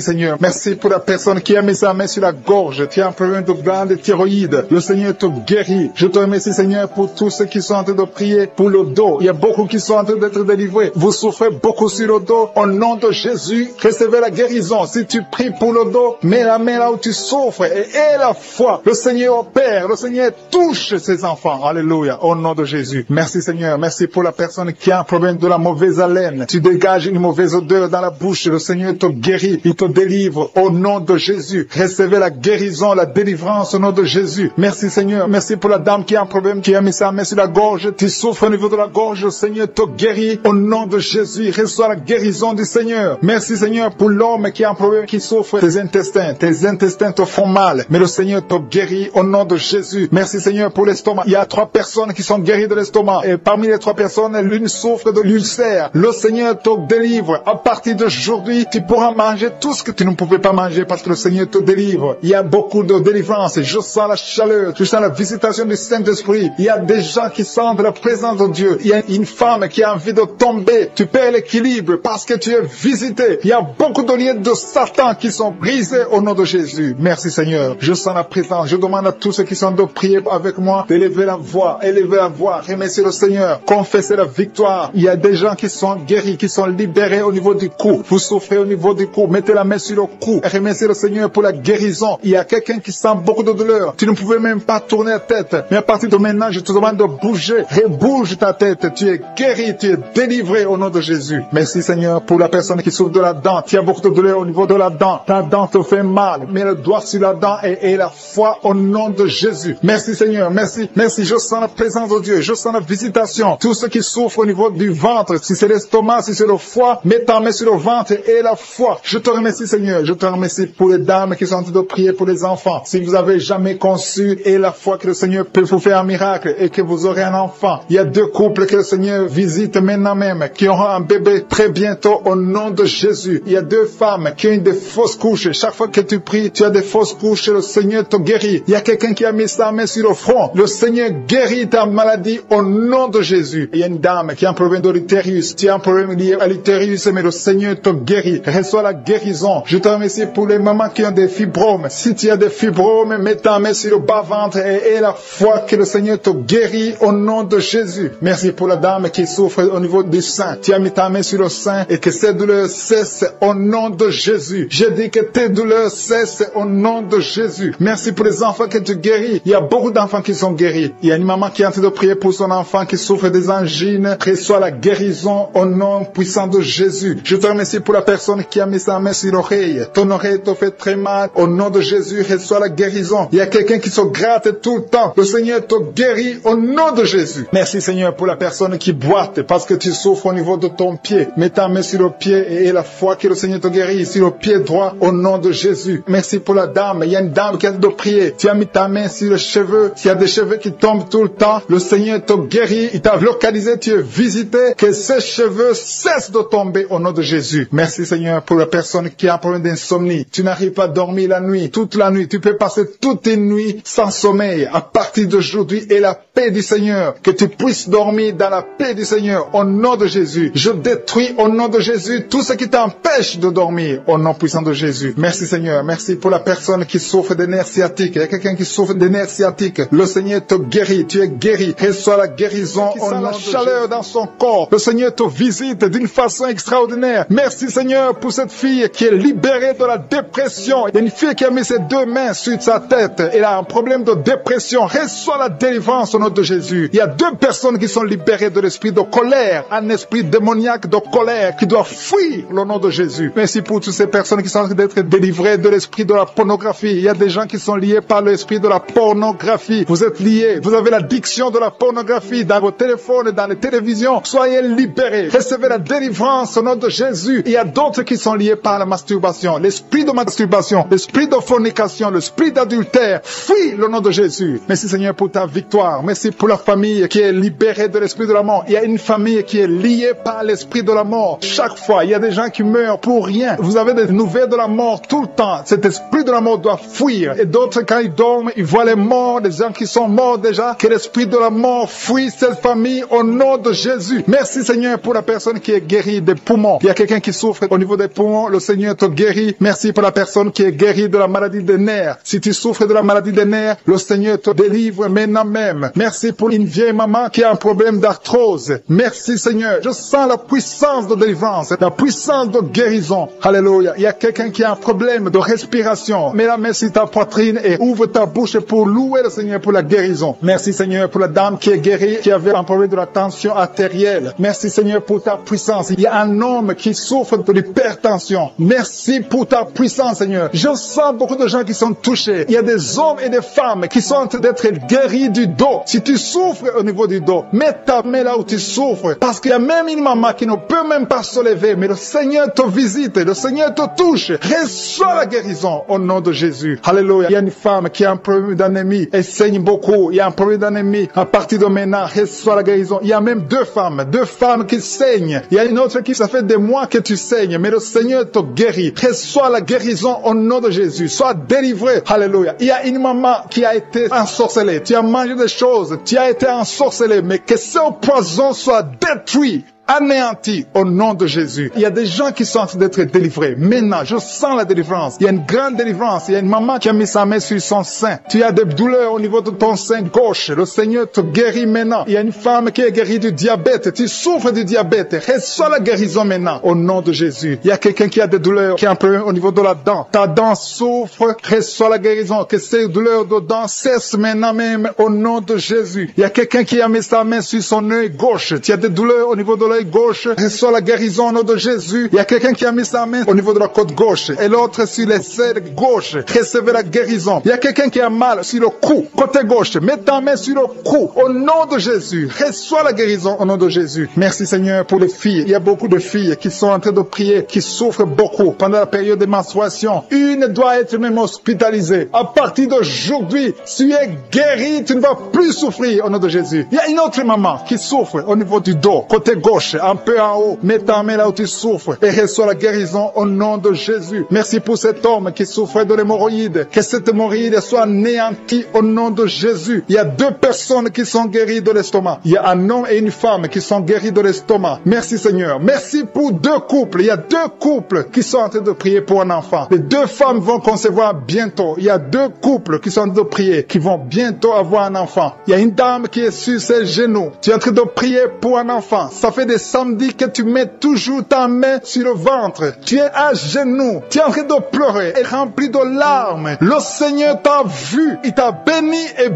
Seigneur. Merci pour la personne qui a mis sa main sur la gorge. Tu as un problème de glande thyroïde. Le Seigneur te guérit. Je te remercie Seigneur pour tous ceux qui sont en train de prier pour le dos. Il y a beaucoup qui sont en train d'être délivrés. Vous souffrez beaucoup sur le dos. Au nom de Jésus, recevez la guérison. Si tu pries pour le dos, mets la main là où tu souffres et aie la foi. Le Seigneur opère. Le Seigneur touche ses enfants. Alléluia. Au nom de Jésus. Merci Seigneur. Merci pour la personne qui a un problème de la mauvaise haleine. Tu dégages une mauvaise odeur dans la bouche. Le Seigneur te guérit. Il te délivre. Au nom de Jésus. Recevez la guérison, la délivrance au nom de Jésus. Merci Seigneur. Merci pour la dame qui a un problème, qui a mis sa main sur la gorge. Tu souffres au niveau de la gorge. Le Seigneur te guérit. Au nom de Jésus. Reçois la guérison du Seigneur. Merci Seigneur pour l'homme qui a un problème, qui souffre tes intestins. Tes intestins te font mal. Mais le Seigneur te guérit au nom de Jésus. Merci Seigneur pour l'estomac. Il y a 3 personnes qui sont guéries de l'estomac. Et parmi les 3 personnes, l'une souffre de l'ulcère. Le Seigneur te délivre. À partir d'aujourd'hui, tu pourras manger tout ce que tu ne pouvais pas manger parce que le Seigneur te délivre. Il y a beaucoup de délivrance. Je sens la chaleur. Je sens la visitation du Saint-Esprit. Il y a des gens qui sentent la présence de Dieu. Il y a une femme qui a envie de tomber. Tu perds l'équilibre parce que tu es visité. Il y a beaucoup de liens de Satan qui sont brisés au nom de Jésus. Merci Seigneur. Je sens la présence. Je demande à tous ceux qui sont de prier avec moi d'élever la voix. Élevez la voix. Remerciez le Seigneur. Confessez la victoire. Il y a des gens qui sont guéris, qui sont libérés au niveau du cou. Vous souffrez au niveau du cou. Mettez la main sur le cou. Et remerciez le Seigneur pour la guérison. Il y a quelqu'un qui sent beaucoup de douleur. Tu ne pouvais même pas tourner la tête. Mais à partir de maintenant, je te demande de bouger. Rebouge ta tête. Tu es guéri. Tu es délivré au nom de Jésus. Merci Seigneur pour la personne qui souffre de la dent. Tu as beaucoup de douleur au niveau de la dent. Ta dent te fait mal. Mets le doigt sur la dent et la foi au nom de Jésus. Merci Seigneur. Merci. Merci. Je sens la présence de Dieu. Je sens la visitation. Tous ceux qui souffrent souffre au niveau du ventre, si c'est l'estomac, si c'est le foie, mets ta main sur le ventre et la foi. Je te remercie, Seigneur. Je te remercie pour les dames qui sont en train de prier pour les enfants. Si vous avez jamais conçu et la foi que le Seigneur peut vous faire un miracle et que vous aurez un enfant. Il y a 2 couples que le Seigneur visite maintenant même, qui auront un bébé très bientôt au nom de Jésus. Il y a 2 femmes qui ont des fausses couches. Chaque fois que tu pries, tu as des fausses couches, le Seigneur te guérit. Il y a quelqu'un qui a mis sa main sur le front. Le Seigneur guérit ta maladie au nom de Jésus. Il y a une dame qui a un problème de l'utérus. Tu as un problème lié à l'utérus, mais le Seigneur te guérit. Reçois la guérison. Je te remercie pour les mamans qui ont des fibromes. Si tu as des fibromes, mets ta main sur le bas-ventre et la foi que le Seigneur te guérit au nom de Jésus. Merci pour la dame qui souffre au niveau du sein. Tu as mis ta main sur le sein et que ces douleurs cessent au nom de Jésus. Je dis que tes douleurs cessent au nom de Jésus. Merci pour les enfants que tu guéris. Il y a beaucoup d'enfants qui sont guéris. Il y a une maman qui est en train de prier pour son enfant qui souffre des angines. Reçois la guérison au nom puissant de Jésus. Je te remercie pour la personne qui a mis sa main sur l'oreille. Ton oreille te fait très mal. Au nom de Jésus, reçois la guérison. Il y a quelqu'un qui se gratte tout le temps. Le Seigneur te guérit au nom de Jésus. Merci Seigneur pour la personne qui boite parce que tu souffres au niveau de ton pied. Mets ta main sur le pied et la foi que le Seigneur te guérit sur le pied droit au nom de Jésus. Merci pour la dame. Il y a une dame qui a de prier. Tu as mis ta main sur les cheveux. S'il y a des cheveux qui tombent tout le temps, le Seigneur te guérit. Il t'a localisé, tu es visité. Que ces cheveux cessent de tomber au nom de Jésus. Merci Seigneur pour la personne qui a un problème d'insomnie. Tu n'arrives pas à dormir la nuit, toute la nuit. Tu peux passer toute une nuit sans sommeil. À partir d'aujourd'hui, et la paix du Seigneur, que tu puisses dormir dans la paix du Seigneur au nom de Jésus. Je détruis au nom de Jésus tout ce qui t'empêche de dormir au nom puissant de Jésus. Merci Seigneur. Merci pour la personne qui souffre des nerfs sciatiques. Il y a quelqu'un qui souffre des nerfs sciatiques. Le Seigneur te guérit. Tu es guéri. Reçois la guérison au nom de Jésus. La chaleur dans son corps. Le Seigneur te visite d'une façon extraordinaire. Merci Seigneur pour cette fille qui est libérée de la dépression. Il y a une fille qui a mis ses 2 mains sur sa tête. Elle a un problème de dépression. Reçois la délivrance au nom de Jésus. Il y a 2 personnes qui sont libérées de l'esprit de colère. Un esprit démoniaque de colère qui doit fuir le nom de Jésus. Merci pour toutes ces personnes qui sont en train d'être délivrées de l'esprit de la pornographie. Il y a des gens qui sont liés par l'esprit de la pornographie. Vous êtes liés. Vous avez l'addiction de la pornographie dans vos téléphones et dans les télévisions. Soyez libérés. Recevez la délivrance au nom de Jésus. Il y a d'autres qui sont liés par la masturbation. L'esprit de masturbation, l'esprit de fornication, l'esprit d'adultère. Fuis le nom de Jésus. Merci Seigneur pour ta victoire. Merci pour la famille qui est libérée de l'esprit de la mort. Il y a une famille qui est liée par l'esprit de la mort. Chaque fois, il y a des gens qui meurent pour rien. Vous avez des nouvelles de la mort tout le temps. Cet esprit de la mort doit fuir. Et d'autres, quand ils dorment, ils voient les morts, des gens qui sont morts déjà. Que l'esprit de la mort fuit cette famille au nom de Jésus. Merci Seigneur pour la personne qui est guérie des poumons. Il y a quelqu'un qui souffre au niveau des poumons. Le Seigneur te guérit. Merci pour la personne qui est guérie de la maladie des nerfs. Si tu souffres de la maladie des nerfs, le Seigneur te délivre maintenant même. Merci pour une vieille maman qui a un problème d'arthrose. Merci Seigneur. Je sens la puissance de délivrance, la puissance de guérison. Alléluia. Il y a quelqu'un qui a un problème de respiration. Mets la main sur ta poitrine et ouvre ta bouche pour louer le Seigneur pour la guérison. Merci Seigneur pour la dame qui est guérie, qui avait un problème de la tension artérielle. Merci Seigneur pour ta puissance. Il y a un homme qui souffre de l'hypertension. Merci pour ta puissance Seigneur. Je sens beaucoup de gens qui sont touchés. Il y a des hommes et des femmes qui sont en train d'être guéris du dos. Si tu souffres au niveau du dos, mets ta main là où tu souffres. Parce qu'il y a même une maman qui ne peut même pas se lever, mais le Seigneur te visite, le Seigneur te touche. Reçois la guérison au nom de Jésus. Alléluia. Il y a une femme qui a un problème d'anémie. Elle saigne beaucoup. Il y a un problème d'anémie. À partir de maintenant, reçois la guérison. Il y a même 2 femmes qui saignent. Il y a une autre qui, ça fait des mois que tu saignes, mais le Seigneur te guérit. Reçois la guérison au nom de Jésus. Sois délivré. Alléluia. Il y a une maman qui a été ensorcelée. Tu as mangé des choses. Tu as été ensorcelé, mais que ce poison soit détruit. Anéanti au nom de Jésus. Il y a des gens qui sont en train d'être délivrés. Maintenant, je sens la délivrance. Il y a une grande délivrance. Il y a une maman qui a mis sa main sur son sein. Tu as des douleurs au niveau de ton sein gauche. Le Seigneur te guérit maintenant. Il y a une femme qui est guérie du diabète. Tu souffres du diabète. Reçois la guérison maintenant au nom de Jésus. Il y a quelqu'un qui a des douleurs, qui a un problème au niveau de la dent. Ta dent souffre. Reçois la guérison. Que ces douleurs de dents cessent maintenant même au nom de Jésus. Il y a quelqu'un qui a mis sa main sur son œil gauche. Tu as des douleurs au niveau de l'œil l'œil gauche, reçois la guérison au nom de Jésus. Il y a quelqu'un qui a mis sa main au niveau de la côte gauche et l'autre sur l'aisselle gauche. Recevez la guérison. Il y a quelqu'un qui a mal sur le cou, côté gauche. Mets ta main sur le cou au nom de Jésus. Reçois la guérison au nom de Jésus. Merci Seigneur pour les filles. Il y a beaucoup de filles qui sont en train de prier, qui souffrent beaucoup pendant la période de menstruation. Une doit être même hospitalisée. À partir d'aujourd'hui, tu es guéri, tu ne vas plus souffrir au nom de Jésus. Il y a une autre maman qui souffre au niveau du dos, côté gauche, un peu en haut. Mets ta main là où tu souffres et reçois la guérison au nom de Jésus. Merci pour cet homme qui souffrait de l'hémorroïde. Que cette hémorroïde soit anéantie au nom de Jésus. Il y a 2 personnes qui sont guéries de l'estomac. Il y a un homme et une femme qui sont guéris de l'estomac. Merci Seigneur. Merci pour 2 couples. Il y a 2 couples qui sont en train de prier pour un enfant. Les 2 femmes vont concevoir bientôt. Il y a 2 couples qui sont en train de prier, qui vont bientôt avoir un enfant. Il y a une dame qui est sur ses genoux. Tu es en train de prier pour un enfant. Ça fait des samedis que tu mets toujours ta main sur le ventre. Tu es à genoux. Tu es en train de pleurer et rempli de larmes. Le Seigneur t'a vu. Il t'a béni et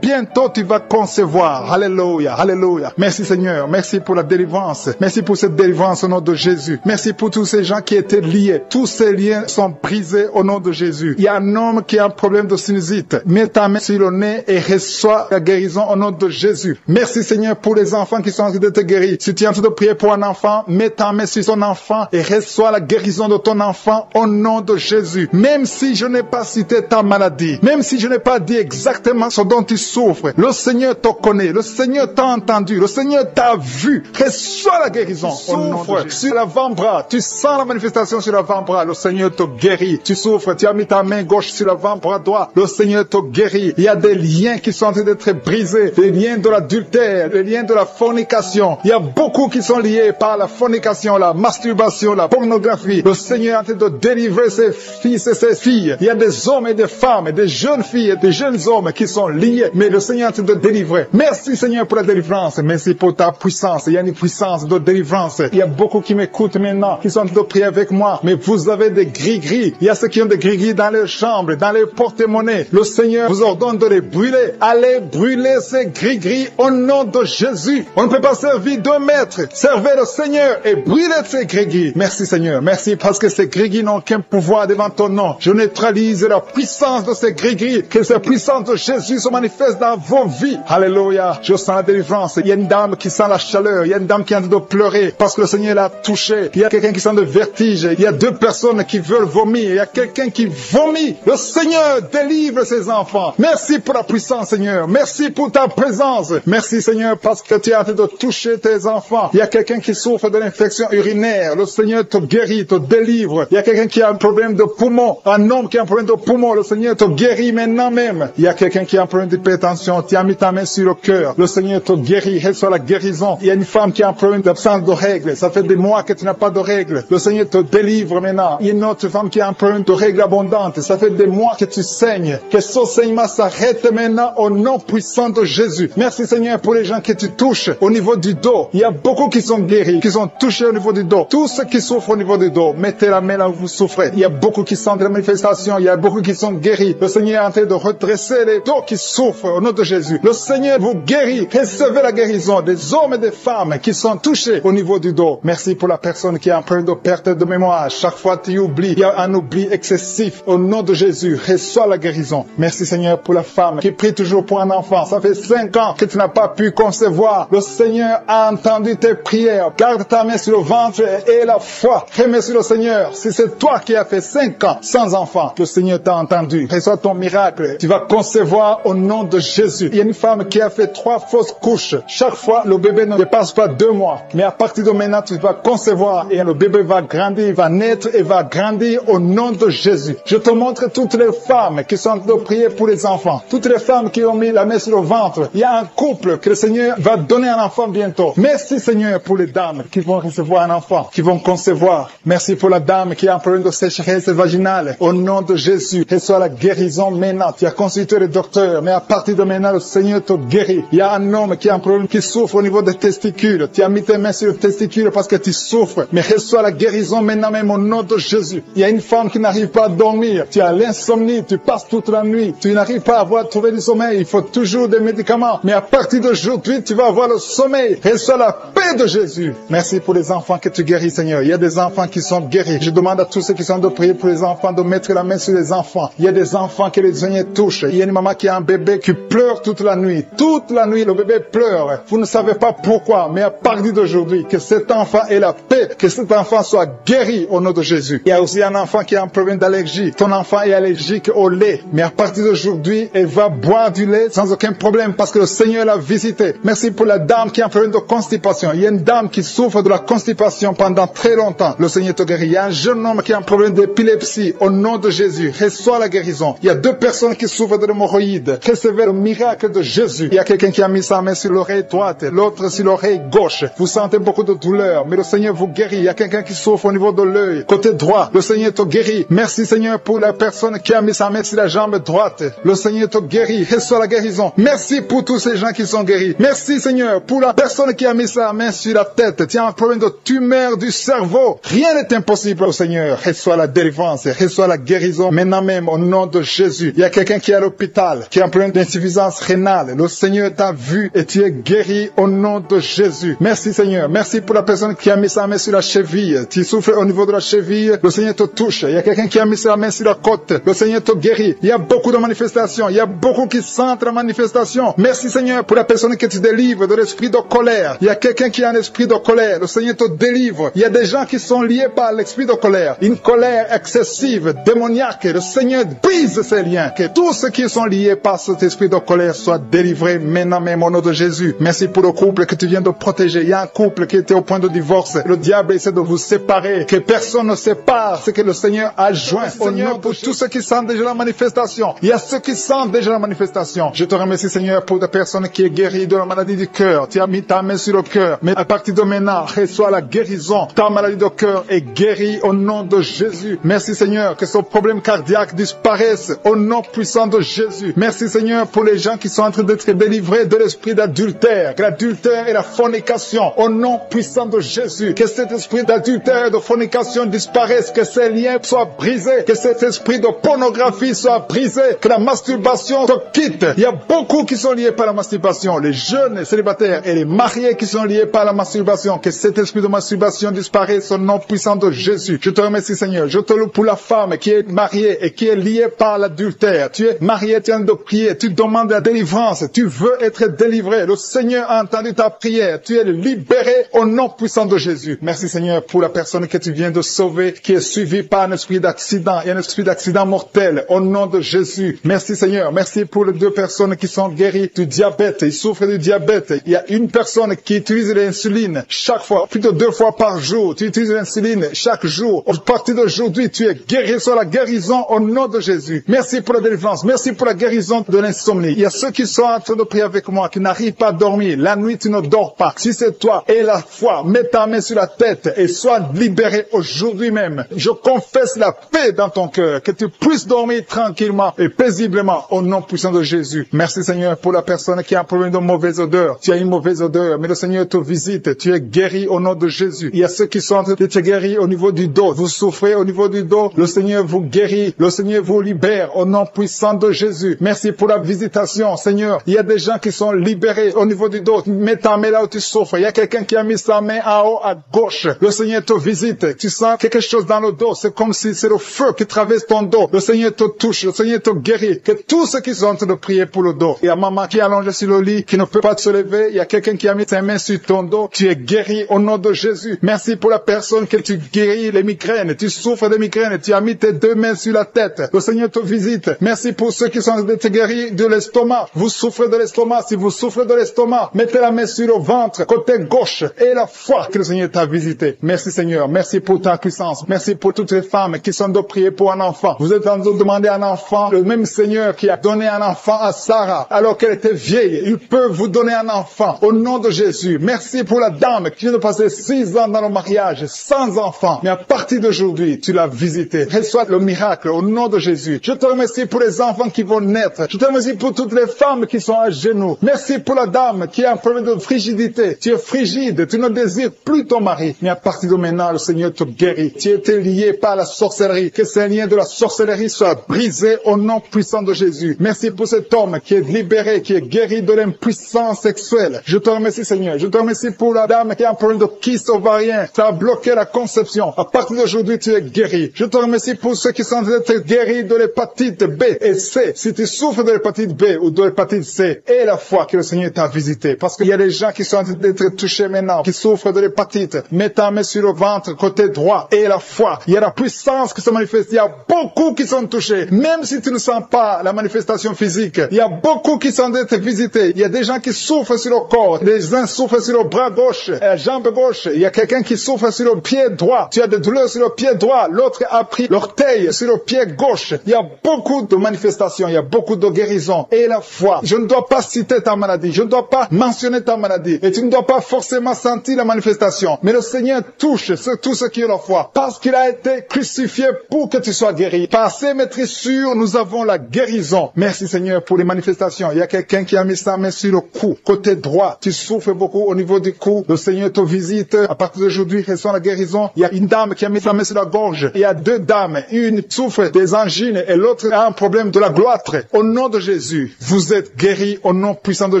bientôt tu vas concevoir. Alléluia, alléluia. Merci Seigneur. Merci pour la délivrance. Merci pour cette délivrance au nom de Jésus. Merci pour tous ces gens qui étaient liés. Tous ces liens sont brisés au nom de Jésus. Il y a un homme qui a un problème de sinusite. Mets ta main sur le nez et reçois la guérison au nom de Jésus. Merci Seigneur pour les enfants qui sont en train d'être guéris. Si tu es en train de prier pour un enfant, mets ta main sur son enfant et reçois la guérison de ton enfant au nom de Jésus. Même si je n'ai pas cité ta maladie, même si je n'ai pas dit exactement ce dont tu souffres, le Seigneur te connaît, le Seigneur t'a entendu, le Seigneur t'a vu. Reçois la guérison au nom de Jésus. Sur l'avant-bras, tu sens la manifestation sur l'avant-bras, le Seigneur te guérit. Tu souffres, tu as mis ta main gauche sur l'avant-bras droit, le Seigneur te guérit. Il y a des liens qui sont en train d'être brisés, des liens de l'adultère, des liens de la fornication. Il y a beaucoup qui sont liés par la fornication, la masturbation, la pornographie. Le Seigneur est en train de délivrer ses fils et ses filles. Il y a des hommes et des femmes, des jeunes filles et des jeunes hommes qui sont liés, mais le Seigneur est en train de délivrer. Merci Seigneur pour la délivrance. Merci pour ta puissance. Il y a une puissance de délivrance. Il y a beaucoup qui m'écoutent maintenant, qui sont en train de prier avec moi, mais vous avez des gris-gris. Il y a ceux qui ont des gris-gris dans les chambres, dans les porte-monnaies. Le Seigneur vous ordonne de les brûler. Allez brûler ces gris-gris au nom de Jésus. On ne peut pas servir 2 maîtres. Servez le Seigneur et brûlez ces gris-gris. Merci Seigneur. Merci parce que ces gris-gris n'ont aucun pouvoir devant ton nom. Je neutralise la puissance de ces gris-gris. Que cette puissance de Jésus se manifeste dans vos vies. Alléluia. Je sens la délivrance. Il y a une dame qui sent la chaleur. Il y a une dame qui est en train de pleurer parce que le Seigneur l'a touché. Il y a quelqu'un qui sent le vertige. Il y a 2 personnes qui veulent vomir. Il y a quelqu'un qui vomit. Le Seigneur délivre ses enfants. Merci pour la puissance, Seigneur. Merci pour ta présence. Merci, Seigneur, parce que tu es en train de toucher tes enfants. Il y a quelqu'un qui souffre de l'infection urinaire. Le Seigneur te guérit, te délivre. Il y a quelqu'un qui a un problème de poumon. Un homme qui a un problème de poumon. Le Seigneur te guérit maintenant même. Il y a quelqu'un qui a un problème d'hypertension. Tu as mis ta main sur le cœur. Le Seigneur te guérit. Reçois la guérison. Il y a une femme qui a un problème d'absence de règles. Ça fait des mois que tu n'as pas de règles. Le Seigneur te délivre maintenant. Il y a une autre femme qui a un problème de règles abondantes. Ça fait des mois que tu saignes. Que ce saignement s'arrête maintenant au nom puissant de Jésus. Merci Seigneur pour les gens que tu touches au niveau du dos. Il y a beaucoup qui sont guéris, qui sont touchés au niveau du dos. Tous ceux qui souffrent au niveau du dos, mettez la main là où vous souffrez. Il y a beaucoup qui sont des manifestations. Il y a beaucoup qui sont guéris. Le Seigneur est en train de redresser les dos qui souffrent au nom de Jésus. Le Seigneur vous guérit. Recevez la guérison des hommes et des femmes qui sont touchés au niveau du dos. Merci pour la personne qui a un problème de perte de mémoire. Chaque fois tu oublies, il y a un oubli excessif. Au nom de Jésus, reçois la guérison. Merci Seigneur pour la femme qui prie toujours pour un enfant. Ça fait 5 ans que tu n'as pas pu concevoir. Le Seigneur a entendu tes prières. Garde ta main sur le ventre et la foi. Remercie le Seigneur. Si c'est toi qui as fait 5 ans sans enfant, le Seigneur t'a entendu. Reçois ton miracle. Tu vas concevoir au nom de Jésus. Il y a une femme qui a fait 3 fausses couches. Chaque fois, le bébé ne dépasse pas 2 mois. Mais à partir de maintenant, tu vas concevoir et le bébé va grandir, va naître et va grandir au nom de Jésus. Je te montre toutes les femmes qui sont en train de prier pour les enfants. Toutes les femmes qui ont mis la main sur le ventre. Il y a un couple que le Seigneur va donner un enfant bientôt. Merci Seigneur pour les dames qui vont recevoir un enfant, qui vont concevoir. Merci pour la dame qui a un problème de sécheresse vaginale. Au nom de Jésus, reçois la guérison maintenant. Tu as consulté le docteur, mais à partir de maintenant, le Seigneur te guérit. Il y a un homme qui a un problème qui souffre au niveau des testicules. Tu as mis tes mains sur le testicule parce que tu souffres. Mais reçois la guérison maintenant même au nom de Jésus. Il y a une femme qui n'arrive pas à dormir. Tu as l'insomnie, tu passes toute la nuit. Tu n'arrives pas à trouver du sommeil. Il faut toujours des médicaments. Mais à partir d'aujourd'hui, tu vas avoir le sommeil. Reçois dans la paix de Jésus. Merci pour les enfants que tu guéris, Seigneur. Il y a des enfants qui sont guéris. Je demande à tous ceux qui sont de prier pour les enfants, de mettre la main sur les enfants. Il y a des enfants que le Seigneur touche. Il y a une maman qui a un bébé qui pleure toute la nuit. Toute la nuit, le bébé pleure. Vous ne savez pas pourquoi, mais à partir d'aujourd'hui, que cet enfant ait la paix, que cet enfant soit guéri au nom de Jésus. Il y a aussi un enfant qui a un problème d'allergie. Ton enfant est allergique au lait, mais à partir d'aujourd'hui, elle va boire du lait sans aucun problème parce que le Seigneur l'a visité. Merci pour la dame qui a un problème de constipation. Il y a une dame qui souffre de la constipation pendant très longtemps. Le Seigneur te guérit. Il y a un jeune homme qui a un problème d'épilepsie. Au nom de Jésus, reçois la guérison. Il y a 2 personnes qui souffrent de l'hémorroïde. Recevez le miracle de Jésus. Il y a quelqu'un qui a mis sa main sur l'oreille droite, l'autre sur l'oreille gauche. Vous sentez beaucoup de douleur, mais le Seigneur vous guérit. Il y a quelqu'un qui souffre au niveau de l'œil, côté droit. Le Seigneur te guérit. Merci Seigneur pour la personne qui a mis sa main sur la jambe droite. Le Seigneur te guérit. Reçois la guérison. Merci pour tous ces gens qui sont guéris. Merci Seigneur pour la personne qui a mis sa main sur la tête. Tu as un problème de tumeur du cerveau. Rien n'est impossible au Seigneur. Reçois la délivrance. Reçois la guérison maintenant même au nom de Jésus. Il y a quelqu'un qui est à l'hôpital, qui a un problème d'insuffisance rénale. Le Seigneur t'a vu et tu es guéri au nom de Jésus. Merci Seigneur. Merci pour la personne qui a mis sa main sur la cheville. Tu souffres au niveau de la cheville. Le Seigneur te touche. Il y a quelqu'un qui a mis sa main sur la côte. Le Seigneur te guérit. Il y a beaucoup de manifestations. Il y a beaucoup qui sentent la manifestation. Merci Seigneur pour la personne que tu délivres de l'esprit de colère. Il y a quelqu'un qui a un esprit de colère. Le Seigneur te délivre. Il y a des gens qui sont liés par l'esprit de colère. Une colère excessive, démoniaque. Le Seigneur brise ces liens. Que tous ceux qui sont liés par cet esprit de colère soient délivrés maintenant même au nom de Jésus. Merci pour le couple que tu viens de protéger. Il y a un couple qui était au point de divorce. Le diable essaie de vous séparer. Que personne ne sépare ce que le Seigneur a joint. Au nom de tous ceux qui sentent déjà la manifestation. Il y a ceux qui sentent déjà la manifestation. Je te remercie Seigneur pour des personnes qui est guérie de la maladie du cœur. Tu as mis ta main sur le cœur. Mais à partir de maintenant, reçois la guérison. Ta maladie de cœur est guérie au nom de Jésus. Merci Seigneur que ce problème cardiaque disparaisse au nom puissant de Jésus. Merci Seigneur pour les gens qui sont en train d'être délivrés de l'esprit d'adultère. Que l'adultère et la fornication au nom puissant de Jésus. Que cet esprit d'adultère et de fornication disparaisse. Que ces liens soient brisés. Que cet esprit de pornographie soit brisé. Que la masturbation te quitte. Il y a beaucoup qui sont liés par la masturbation. Les jeunes célibataires et les mariés qui sont liés par la masturbation. Que cet esprit de masturbation disparaisse au nom puissant de Jésus. Je te remercie Seigneur. Je te loue pour la femme qui est mariée et qui est liée par l'adultère. Tu es marié, tu es en train de prier. Tu demandes la délivrance. Tu veux être délivré. Le Seigneur a entendu ta prière. Tu es libéré au nom puissant de Jésus. Merci Seigneur pour la personne que tu viens de sauver, qui est suivie par un esprit d'accident et un esprit d'accident mortel au nom de Jésus. Merci Seigneur. Merci pour les 2 personnes qui sont guéries du diabète. Ils souffrent du diabète. Il y a une personne qui utilise l'insuline chaque fois, plus de 2 fois par jour. Tu utilises l'insuline chaque jour. À partir d'aujourd'hui, tu es guéri sur la guérison au nom de Jésus. Merci pour la délivrance. Merci pour la guérison de l'insomnie. Il y a ceux qui sont en train de prier avec moi, qui n'arrivent pas à dormir. La nuit, tu ne dors pas. Si c'est toi, aie la foi. Mets ta main sur la tête et sois libéré aujourd'hui même. Je confesse la paix dans ton cœur. Que tu puisses dormir tranquillement et paisiblement au nom puissant de Jésus. Merci Seigneur pour la personne qui a un problème de mauvaise odeur. Tu as une mauvaise odeur, mais le Seigneur te visite. Tu es guéri au nom de Jésus. Il y a ceux qui sont en train d'être guéris au niveau du dos. Vous souffrez au niveau du dos. Le Seigneur vous guérit. Le Seigneur vous libère au nom puissant de Jésus. Merci pour la visitation, Seigneur. Il y a des gens qui sont libérés au niveau du dos. Mets ta main là où tu souffres. Il y a quelqu'un qui a mis sa main en haut à gauche. Le Seigneur te visite. Tu sens quelque chose dans le dos. C'est comme si c'est le feu qui traverse ton dos. Le Seigneur te touche. Le Seigneur te guérit. Que tous ceux qui sont en train de prier pour le dos. Il y a maman qui est allongée sur le lit, qui ne peut pas se lever. Il y a quelqu'un qui a mis sa main sur ton dos. Tu es guéri au nom de Jésus. Merci pour la personne que tu guéris les migraines. Tu souffres de migraines. Tu as mis tes 2 mains sur la tête. Le Seigneur te visite. Merci pour ceux qui sont en train d'être guéris de l'estomac. Vous souffrez de l'estomac. Si vous souffrez de l'estomac, mettez la main sur le ventre, côté gauche, et la foi que le Seigneur t'a visité. Merci Seigneur. Merci pour ta puissance. Merci pour toutes les femmes qui sont de prier pour un enfant. Vous êtes en train de demander un enfant. Le même Seigneur qui a donné un enfant à Sarah alors qu'elle était vieille, il peut vous donner un enfant au nom de Jésus. Merci pour la dame qui vient de passer 6 ans dans le mariage sans enfant. Mais à partir d'aujourd'hui, tu l'as visité. Reçois le miracle au nom de Jésus. Je te remercie pour les enfants qui vont naître. Je te remercie pour toutes les femmes qui sont à genoux. Merci pour la dame qui a un problème de frigidité. Tu es frigide, tu ne désires plus ton mari. Mais à partir de maintenant, le Seigneur te guérit. Tu étais lié par la sorcellerie. Que ces liens de la sorcellerie soient brisés au nom puissant de Jésus. Merci pour cet homme qui est libéré, qui est guéri de l'impuissance sexuelle. Je te remercie Seigneur. Seigneur. Je te remercie pour la dame qui a un problème de kyste ovarien. Ça a bloqué la conception. À partir d'aujourd'hui, tu es guéri. Je te remercie pour ceux qui sont d'être guéris de l'hépatite B et C. Si tu souffres de l'hépatite B ou de l'hépatite C, et la foi que le Seigneur t'a visité. Parce qu'il y a des gens qui sont en train d'être touchés maintenant, qui souffrent de l'hépatite. Mets ta main sur le ventre, côté droit, et la foi. Il y a la puissance qui se manifeste. Il y a beaucoup qui sont touchés. Même si tu ne sens pas la manifestation physique, il y a beaucoup qui sont d'être visités. Il y a des gens qui souffrent sur le corps. Les uns souffrent sur le bras gauche, la jambe gauche. Il y a quelqu'un qui souffre sur le pied droit. Tu as des douleurs sur le pied droit. L'autre a pris l'orteil sur le pied gauche. Il y a beaucoup de manifestations. Il y a beaucoup de guérisons. Et la foi. Je ne dois pas citer ta maladie. Je ne dois pas mentionner ta maladie. Et tu ne dois pas forcément sentir la manifestation. Mais le Seigneur touche tous ceux qui ont la foi. Parce qu'il a été crucifié pour que tu sois guéri. Par ses maîtrissures, nous avons la guérison. Merci Seigneur pour les manifestations. Il y a quelqu'un qui a mis sa main sur le cou. Côté droit, tu souffres beaucoup au niveau du cou. Le Seigneur te visite. À partir d'aujourd'hui, reçois la guérison. Il y a une dame qui a mis sa main sur la gorge. Il y a deux dames. Une souffre des angines et l'autre a un problème de la gloître. Au nom de Jésus, vous êtes guéris au nom puissant de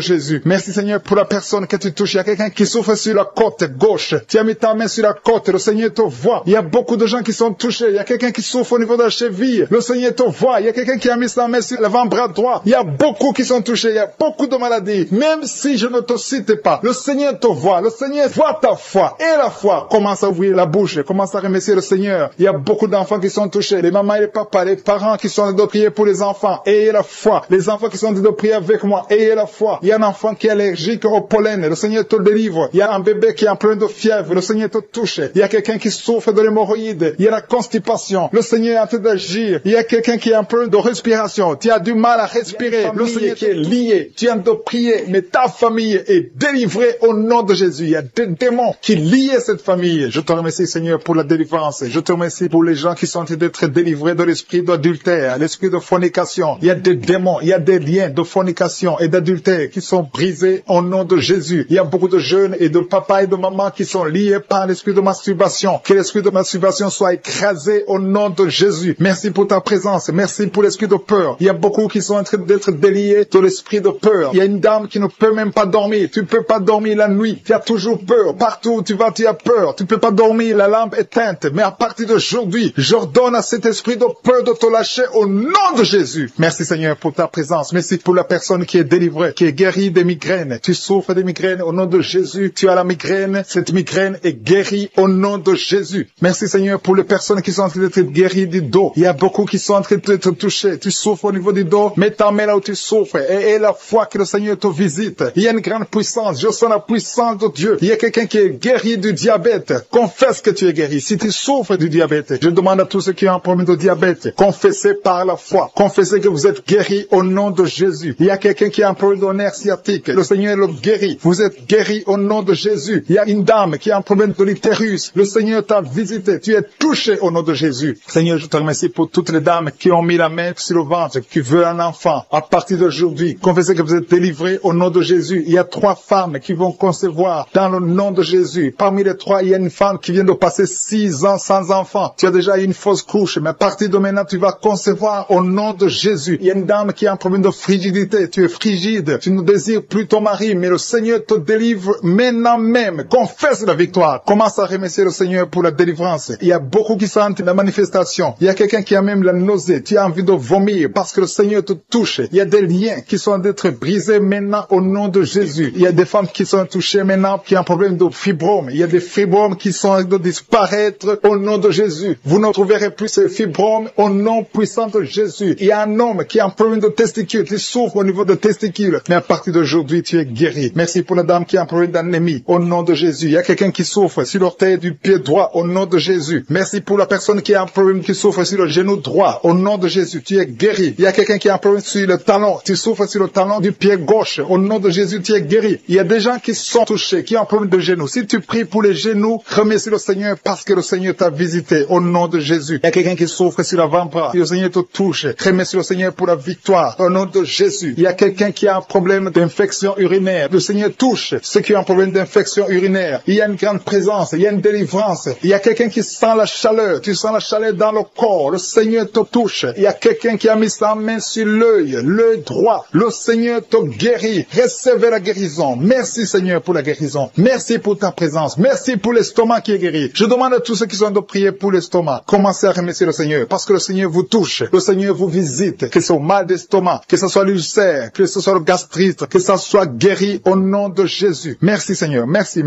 Jésus. Merci Seigneur pour la personne que tu touches. Il y a quelqu'un qui souffre sur la côte gauche. Tu as mis ta main sur la côte. Le Seigneur te voit. Il y a beaucoup de gens qui sont touchés. Il y a quelqu'un qui souffre au niveau de la cheville. Le Seigneur te voit. Il y a quelqu'un qui a mis sa main sur l'avant-bras droit. Il y a beaucoup qui sont touchés. Il y a beaucoup de maladies. Même si je ne te cite pas, le Seigneur te voit. Le Seigneur voit ta foi. Et la foi commence à ouvrir la bouche. Commence à remercier le Seigneur. Il y a beaucoup d'enfants qui sont touchés. Les mamans et les papas, les parents qui sont en train de prier pour les enfants. Ayez la foi. Les enfants qui sont en train de prier avec moi. Ayez la foi. Il y a un enfant qui est allergique au pollen. Le Seigneur te délivre. Il y a un bébé qui est en plein de fièvre. Le Seigneur te touche. Il y a quelqu'un qui souffre de l'hémorroïde. Il y a la constipation. Le Seigneur est en train d'agir. Il y a quelqu'un qui a un problème de respiration. Tu as du mal à respirer. Le Seigneur qui est lié. Tu es en train de prier. Mais ta famille est délivrée au nom de Jésus. Il y a des démons qui lient cette famille. Je te remercie Seigneur pour la délivrance. Je te remercie pour les gens qui sont en train d'être délivrés de l'esprit d'adultère, l'esprit de fornication. Il y a des démons. Il y a des liens de fornication et d'adultère qui sont brisés au nom de Jésus. Il y a beaucoup de jeunes et de papas et de mamans qui sont liés par l'esprit de masturbation. Que l'esprit de masturbation soit écrasé au nom de Jésus. Merci pour ta présence. Merci pour l'esprit de peur. Il y a beaucoup qui sont en train d'être déliés de l'esprit de peur. Il y a une dame qui ne peut même pas dormir. Tu ne peux pas dormir la nuit. Tu as toujours peur. Partout où tu vas, tu as peur. Tu ne peux pas dormir, la lampe éteinte. Mais à partir d'aujourd'hui, j'ordonne à cet esprit de peur de te lâcher au nom de Jésus. Merci Seigneur pour ta présence. Merci pour la personne qui est délivrée, qui est guérie des migraines. Tu souffres des migraines au nom de Jésus. Tu as la migraine. Cette migraine est guérie au nom de Jésus. Merci Seigneur pour les personnes qui sont en train d'être guéries du dos. Il y a beaucoup qui sont en train d'être touchés. Tu souffres au niveau du dos. Mets ta main là où tu souffres. Et la foi que le Seigneur te visite. Il y a une grande puissance. Je sens la puissance de Dieu. Il y a quelqu'un qui est guéri du diabète. Confesse que tu es guéri. Si tu souffres du diabète, je demande à tous ceux qui ont un problème de diabète, confessez par la foi. Confessez que vous êtes guéri au nom de Jésus. Il y a quelqu'un qui a un problème de nerf sciatique. Le Seigneur le guérit. Vous êtes guéri au nom de Jésus. Il y a une dame qui a un problème de l'utérus. Le Seigneur t'a visité. Tu es touché au nom de Jésus. Seigneur, je te remercie pour toutes les dames qui ont mis la main sur le ventre, qui veulent un enfant. À partir d'aujourd'hui, confessez que vous êtes délivrés au nom de Jésus. Il y a 3 femmes qui vont concevoir dans le nom de Jésus. Parmi les 3, il y a une femme qui vient de passer 6 ans sans enfant. Tu as déjà une fausse couche, mais à partir de maintenant, tu vas concevoir au nom de Jésus. Il y a une dame qui a un problème de frigidité. Tu es frigide. Tu ne désires plus ton mari, mais le Seigneur te délivre maintenant même. Confesse la victoire. Commence à remercier le Seigneur pour la délivrance. Il y a beaucoup qui sentent la manifestation. Il y a quelqu'un qui a même la nausée. Tu as envie de vomir parce que le Seigneur te touche. Il y a des liens qui sont d'être brisés maintenant au nom de Jésus. Il y a des femmes qui sont touchées maintenant qui ont un problème de fibrome. Il y a des fibromes qui sont de disparaître au nom de Jésus. Vous ne trouverez plus ces fibromes au nom puissant de Jésus. Il y a un homme qui a un problème de testicules, qui souffre au niveau de testicules. Mais à partir d'aujourd'hui, tu es guéri. Merci pour la dame qui a un problème d'anémie au nom de Jésus. Il y a quelqu'un qui souffre sur l'orteil du pied droit au nom de Jésus. Merci pour la personne qui a un problème, qui souffre sur le genou droit au nom de Jésus. Tu es guéri. Il y a quelqu'un qui a un problème sur le talon. Tu souffres sur le talon du pied gauche. Au nom de Jésus, tu es guéri. Il y a des gens qui sont touchés, qui ont un problème de genou. Si tu pries pour les genoux, remercie le Seigneur parce que le Seigneur t'a visité au nom de Jésus. Il y a quelqu'un qui souffre sur l'avant-bras. Le Seigneur te touche. Remercie le Seigneur pour la victoire au nom de Jésus. Il y a quelqu'un qui a un problème d'infection urinaire. Le Seigneur touche ceux qui ont un problème d'infection urinaire. Il y a une grande présence. Il y a une délivrance. Il y a quelqu'un qui sent la chaleur. Tu sens la chaleur dans le corps. Le Seigneur te touche. Il y a quelqu'un qui a mis sa main sur l'œil droit. Le Seigneur te guérit. Recevez la guérison. Merci Merci Seigneur pour la guérison. Merci pour ta présence. Merci pour l'estomac qui est guéri. Je demande à tous ceux qui sont de prier pour l'estomac. Commencez à remercier le Seigneur parce que le Seigneur vous touche. Le Seigneur vous visite. Que ce soit mal d'estomac, que ce soit l'ulcère, que ce soit le gastrite, que ça soit guéri au nom de Jésus. Merci Seigneur. Merci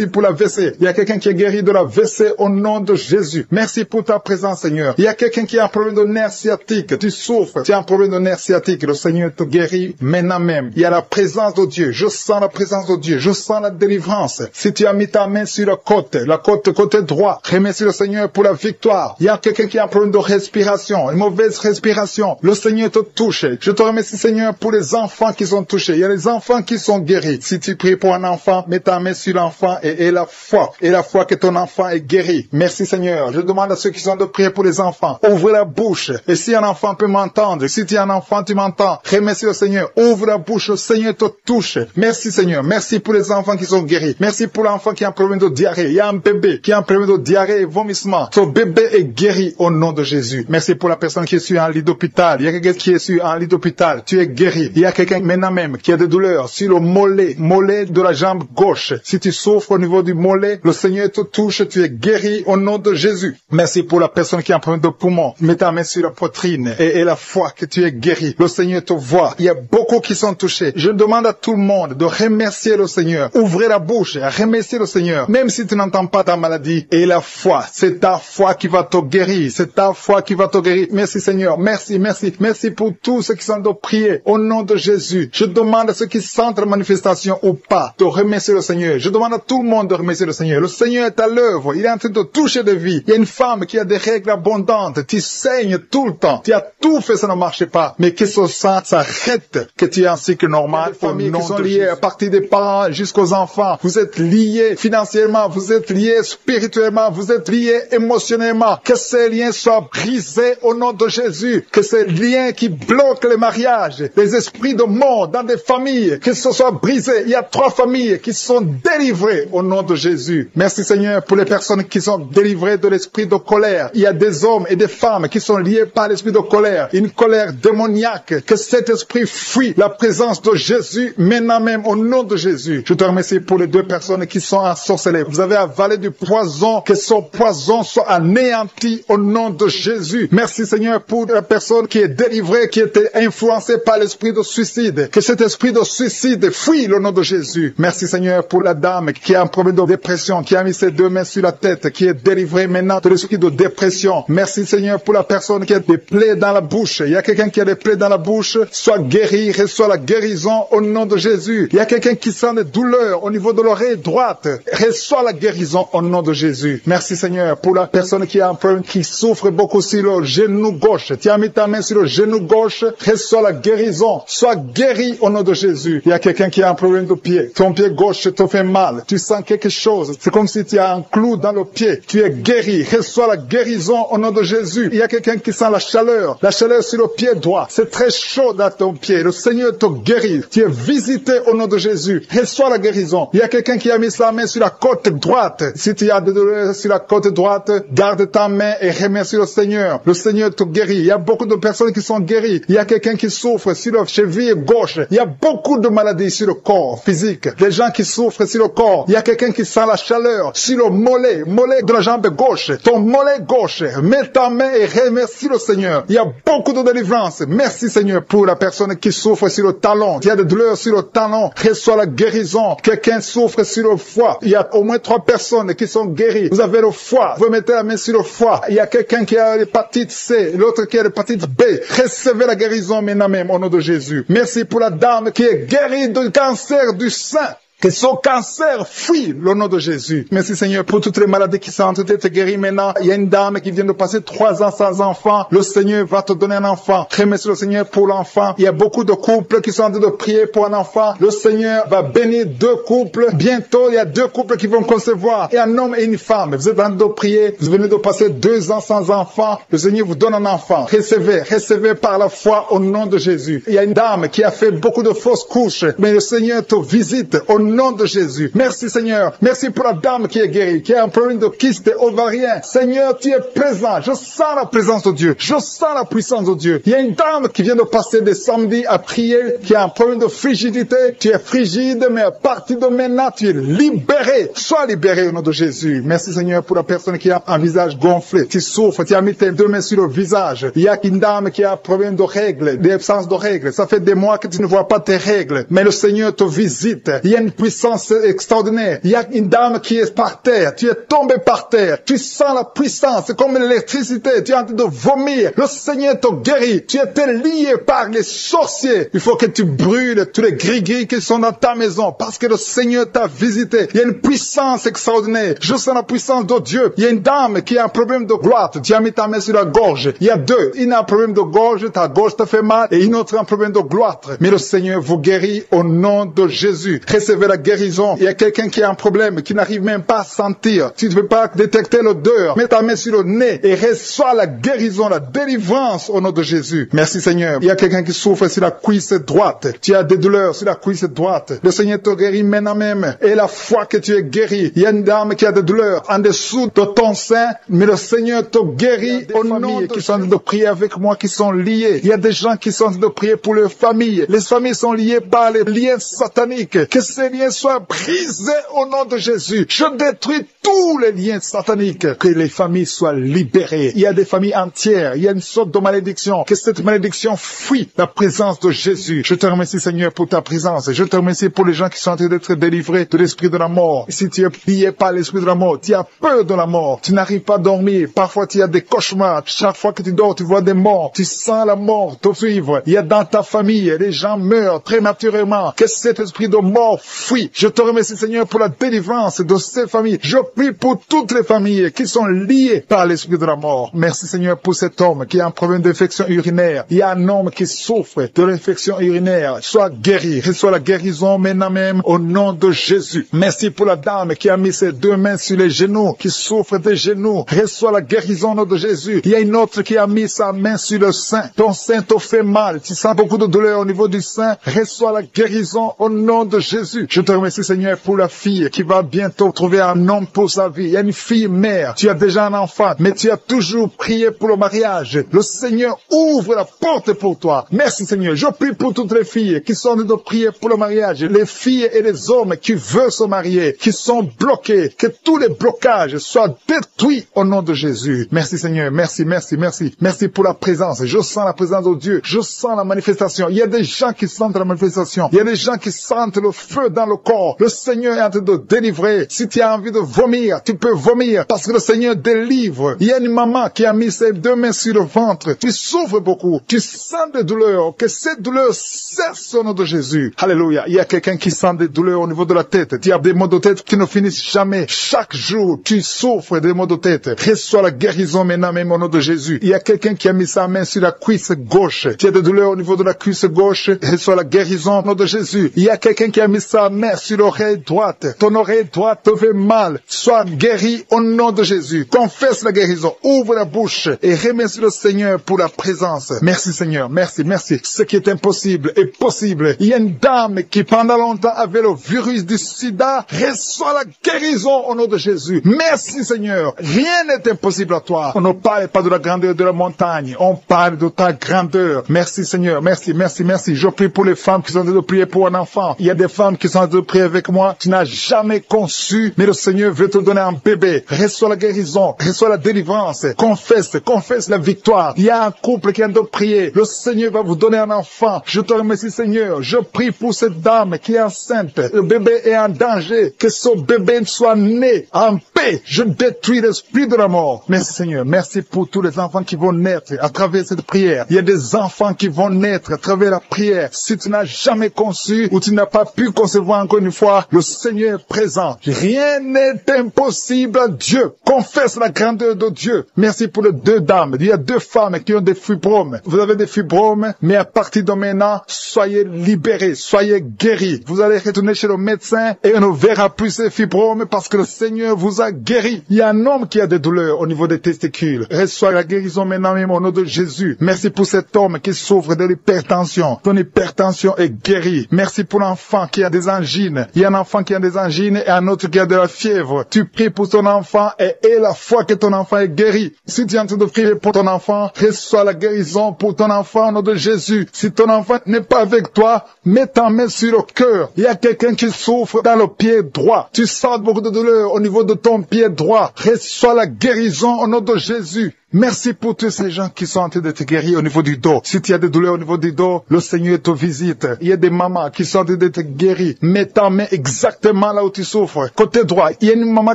pour la WC. Il y a quelqu'un qui est guéri de la WC au nom de Jésus. Merci pour ta présence Seigneur. Il y a quelqu'un qui a un problème de nerf sciatique. Tu souffres. Tu as un problème de nerf sciatique. Le Seigneur te guérit maintenant même. Il y a la présence de Dieu. Je sens la présence de Dieu. Je sens la délivrance. Si tu as mis ta main sur la côté droit, remercie le Seigneur pour la victoire. Il y a quelqu'un qui a un problème de respiration, une mauvaise respiration. Le Seigneur te touche. Je te remercie Seigneur pour les enfants qui sont touchés. Il y a les enfants qui sont guéris. Si tu pries pour un enfant, mets ta main sur l'enfant et la foi. Et la foi que ton enfant est guéri. Merci Seigneur. Je demande à ceux qui sont de prier pour les enfants. Ouvre la bouche. Et si un enfant peut m'entendre, si tu es un enfant, tu m'entends. Remercie le Seigneur. Ouvre la bouche. Le Seigneur te touche. Merci Seigneur. Merci pour les enfants qui sont guéris. Merci pour l'enfant qui a un problème de diarrhée. Il y a un bébé qui a un problème de diarrhée et vomissement. Ton bébé est guéri au nom de Jésus. Merci pour la personne qui est sur un lit d'hôpital. Il y a quelqu'un qui est sur un lit d'hôpital. Tu es guéri. Il y a quelqu'un maintenant même qui a des douleurs sur le mollet de la jambe gauche. Si tu souffres au niveau du mollet, le Seigneur te touche. Tu es guéri au nom de Jésus. Merci pour la personne qui a un problème de poumon. Mets ta main sur la poitrine et la foi que tu es guéri. Le Seigneur te voit. Il y a beaucoup qui sont touchés. Je demande à tout le monde de remercier le Seigneur. Ouvrez la bouche et remercier le Seigneur. Même si tu n'entends pas ta maladie. Et la foi, c'est ta foi qui va te guérir. C'est ta foi qui va te guérir. Merci Seigneur. Merci pour tous ceux qui sont de prier au nom de Jésus. Je demande à ceux qui sentent la manifestation ou pas de remercier le Seigneur. Je demande à tout le monde de remercier le Seigneur. Le Seigneur est à l'œuvre. Il est en train de toucher des vies. Il y a une femme qui a des règles abondantes. Tu saignes tout le temps. Tu as tout fait, ça ne marche pas. Mais que ce sang s'arrête. Que tu es en cycle normal. Les familles qui sont liées à partir des parents jusqu'aux enfants. Vous êtes liés financièrement. Vous êtes liés spirituellement. Vous êtes liés émotionnellement. Que ces liens soient brisés au nom de Jésus. Que ces liens qui bloquent les mariages, les esprits de mort dans des familles, que ce soit brisé. Il y a 3 familles qui sont délivrées au nom de Jésus. Merci Seigneur pour les personnes qui sont délivrées de l'esprit de colère. Il y a des hommes et des femmes qui sont liés par l'esprit de colère. Une colère démoniaque. Que cet esprit fuit la présence de Jésus maintenant même au nom de Jésus. Je te remercie pour les 2 personnes qui sont ensorcelées. Vous avez avalé du poison. Que son poison soit anéanti au nom de Jésus. Merci Seigneur pour la personne qui est délivrée, qui était influencée par l'esprit de suicide. Que cet esprit de suicide fuit au nom de Jésus. Merci Seigneur pour la dame qui a un problème de dépression, qui a mis ses 2 mains sur la tête, qui est délivrée maintenant de l'esprit de dépression. Merci Seigneur pour la personne qui a des plaies dans la bouche. Il y a quelqu'un qui a des plaies dans la bouche. Sois guéri, reçois la guérison au nom de Jésus. Il y a quelqu'un qui sent des douleurs au niveau de l'oreille droite. Reçois la guérison au nom de Jésus. Merci Seigneur pour la personne qui a un problème, qui souffre beaucoup sur le genou gauche. Tu as mis ta main sur le genou gauche. Reçois la guérison. Sois guéri au nom de Jésus. Il y a quelqu'un qui a un problème de pied. Ton pied gauche te fait mal. Tu sens quelque chose. C'est comme si tu as un clou dans le pied. Tu es guéri. Reçois la guérison au nom de Jésus. Il y a quelqu'un qui sent la chaleur sur le pied droit. C'est très chaud dans ton pied. Le Seigneur te guérit. Tu es visité au nom de Jésus. Reçois la guérison. Il y a quelqu'un qui a mis sa main sur la côte droite. Si tu as des douleurs sur la côte droite, garde ta main et remercie le Seigneur. Le Seigneur te guérit. Il y a beaucoup de personnes qui sont guéries. Il y a quelqu'un qui souffre sur la cheville gauche. Il y a beaucoup de maladies sur le corps physique. Des gens qui souffrent sur le corps. Il y a quelqu'un qui sent la chaleur sur le mollet de la jambe gauche. Ton mollet gauche. Mets ta main et remercie le Seigneur. Il y a beaucoup de délivrance. Merci Seigneur pour la personne qui souffre sur le talon. Il y a des douleurs sur le talon. Reçois la guérison. Quelqu'un souffre sur le foie. Il y a au moins 3 personnes qui sont guéries. Vous avez le foie. Vous mettez la main sur le foie. Il y a quelqu'un qui a l'hépatite C. L'autre qui a l'hépatite B. Recevez la guérison maintenant même au nom de Jésus. Merci pour la dame qui est guérie du cancer du sein. Que son cancer fuit le nom de Jésus. Merci Seigneur pour toutes les maladies qui sont en train d'être guéries maintenant. Il y a une dame qui vient de passer 3 ans sans enfant. Le Seigneur va te donner un enfant. Remercie le Seigneur pour l'enfant. Il y a beaucoup de couples qui sont en train de prier pour un enfant. Le Seigneur va bénir 2 couples. Bientôt, il y a 2 couples qui vont concevoir. Et un homme et une femme. Vous êtes en train de prier. Vous venez de passer 2 ans sans enfant. Le Seigneur vous donne un enfant. Recevez par la foi au nom de Jésus. Il y a une dame qui a fait beaucoup de fausses couches. Mais le Seigneur te visite au nom de Jésus. Merci Seigneur. Merci pour la dame qui est guérie, qui a un problème de kyste ovarien. Seigneur, tu es présent. Je sens la présence de Dieu. Je sens la puissance de Dieu. Il y a une dame qui vient de passer des samedis à prier, qui a un problème de frigidité. Tu es frigide, mais à partir de maintenant, tu es libéré. Sois libéré au nom de Jésus. Merci Seigneur pour la personne qui a un visage gonflé. Tu souffres, tu as mis tes deux mains sur le visage. Il y a une dame qui a un problème de règles, d'absence de règles. Ça fait des mois que tu ne vois pas tes règles, mais le Seigneur te visite. Il y a une puissance extraordinaire. Il y a une dame qui est par terre. Tu es tombé par terre. Tu sens la puissance. C'est comme l'électricité. Tu es en train de vomir. Le Seigneur te guérit. Tu étais lié par les sorciers. Il faut que tu brûles tous les gris-gris qui sont dans ta maison parce que le Seigneur t'a visité. Il y a une puissance extraordinaire. Je sens la puissance de Dieu. Il y a une dame qui a un problème de gloire. Tu as mis ta main sur la gorge. Il y a deux. Une a un problème de gorge, ta gorge te fait mal, et une autre a un problème de gloire. Mais le Seigneur vous guérit au nom de Jésus. Recevez la guérison. Il y a quelqu'un qui a un problème, qui n'arrive même pas à sentir. Tu ne peux pas détecter l'odeur. Mets ta main sur le nez et reçois la guérison, la délivrance au nom de Jésus. Merci Seigneur. Il y a quelqu'un qui souffre sur la cuisse droite. Tu as des douleurs sur la cuisse droite. Le Seigneur te guérit maintenant même. Et la foi que tu es guéri. Il y a une dame qui a des douleurs en dessous de ton sein, mais le Seigneur te guérit au nom de qui sont en train de prier avec moi, qui sont liés. Il y a des gens qui sont en train de prier pour leurs familles. Les familles sont liées par les liens sataniques. Que ces liens soient brisés au nom de Jésus. Je détruis tous les liens sataniques. Que les familles soient libérées. Il y a des familles entières. Il y a une sorte de malédiction. Que cette malédiction fuit la présence de Jésus. Je te remercie Seigneur pour ta présence. Je te remercie pour les gens qui sont en train d'être délivrés de l'esprit de la mort. Si tu es lié par l'esprit de la mort, tu as peur de la mort. Tu n'arrives pas à dormir. Parfois tu as des cauchemars. Chaque fois que tu dors, tu vois des morts. Tu sens la mort te suivre. Il y a dans ta famille, les gens meurent prématurément. Que cet esprit de mort fuit. Je te remercie Seigneur pour la délivrance de ces familles. Je prie pour toutes les familles qui sont liées par l'esprit de la mort. Merci Seigneur pour cet homme qui a un problème d'infection urinaire. Il y a un homme qui souffre de l'infection urinaire. Sois guéri. Reçois la guérison maintenant même au nom de Jésus. Merci pour la dame qui a mis ses deux mains sur les genoux, qui souffre des genoux. Reçois la guérison au nom de Jésus. Il y a une autre qui a mis sa main sur le sein. Ton sein te fait mal. Tu sens beaucoup de douleur au niveau du sein. Reçois la guérison au nom de Jésus. Je te remercie Seigneur pour la fille qui va bientôt trouver un homme pour sa vie. Il y a une fille mère. Tu as déjà un enfant, mais tu as toujours prié pour le mariage. Le Seigneur ouvre la porte pour toi. Merci Seigneur. Je prie pour toutes les filles qui sont en train de prier pour le mariage. Les filles et les hommes qui veulent se marier, qui sont bloqués. Que tous les blocages soient détruits au nom de Jésus. Merci Seigneur. Merci, merci, merci. Merci pour la présence. Je sens la présence de Dieu. Je sens la manifestation. Il y a des gens qui sentent la manifestation. Il y a des gens qui sentent le feu dans le corps. Le Seigneur est en train de délivrer. Si tu as envie de vomir, tu peux vomir parce que le Seigneur délivre. Il y a une maman qui a mis ses deux mains sur le ventre. Tu souffres beaucoup. Tu sens des douleurs. Que ces douleurs cessent au nom de Jésus. Alléluia. Il y a quelqu'un qui sent des douleurs au niveau de la tête. Tu as des maux de tête qui ne finissent jamais. Chaque jour, tu souffres des maux de tête. Reçois la guérison maintenant même au nom de Jésus. Il y a quelqu'un qui a mis sa main sur la cuisse gauche. Tu as des douleurs au niveau de la cuisse gauche. Reçois la guérison au nom de Jésus. Il y a quelqu'un qui a mis sa main sur l'oreille droite. Ton oreille droite te fait mal. Sois guéri au nom de Jésus. Confesse la guérison. Ouvre la bouche et remercie le Seigneur pour la présence. Merci Seigneur. Merci, merci. Ce qui est impossible est possible. Il y a une dame qui pendant longtemps avait le virus du sida. Reçois la guérison au nom de Jésus. Merci Seigneur. Rien n'est impossible à toi. On ne parle pas de la grandeur de la montagne. On parle de ta grandeur. Merci Seigneur. Merci, merci, merci. Je prie pour les femmes qui sont en train de prier pour un enfant. Il y a des femmes qui sont en train de prier avec moi. Tu n'as jamais conçu, mais le Seigneur veut te donner un bébé. Reçois la guérison. Reçois la délivrance. Confesse la victoire. Il y a un couple qui est en train de prier. Le Seigneur va vous donner un enfant. Je te remercie Seigneur. Je prie pour cette dame qui est enceinte. Le bébé est en danger. Que ce bébé soit né en paix. Je détruis l'esprit de la mort. Merci Seigneur. Merci pour tous les enfants qui vont naître à travers cette prière. Il y a des enfants qui vont naître à travers la prière. Si tu n'as jamais conçu ou tu n'as pas pu concevoir encore une fois, le Seigneur est présent. Rien n'est impossible à Dieu. Confesse la grandeur de Dieu. Merci pour les deux dames. Il y a deux femmes qui ont des fibromes. Vous avez des fibromes, mais à partir de maintenant, soyez libérés, soyez guéris. Vous allez retourner chez le médecin et on ne verra plus ces fibromes parce que le Seigneur vous a guéri. Il y a un homme qui a des douleurs au niveau des testicules. Reçois la guérison maintenant même au nom de Jésus. Merci pour cet homme qui souffre de l'hypertension. Ton hypertension est guérie. Merci pour l'enfant qui a des angines. Il y a un enfant qui a des angines et un autre qui a de la fièvre. Tu pries pour ton enfant et la foi que ton enfant est guéri. Si tu es en train de prier pour ton enfant, reçois la guérison pour ton enfant au nom de Jésus. Si ton enfant n'est pas avec toi, mets ta main sur le cœur. Il y a quelqu'un qui souffre dans le pied droit. Tu sens beaucoup de douleur au niveau de ton pied droit. Reçois la guérison au nom de Jésus. Merci pour tous ces gens qui sont en train d'être guéris au niveau du dos. Si tu as des douleurs au niveau du dos, le Seigneur te visite. Il y a des mamans qui sont en train d'être guéries. Mets ta main exactement là où tu souffres. Côté droit, il y a une maman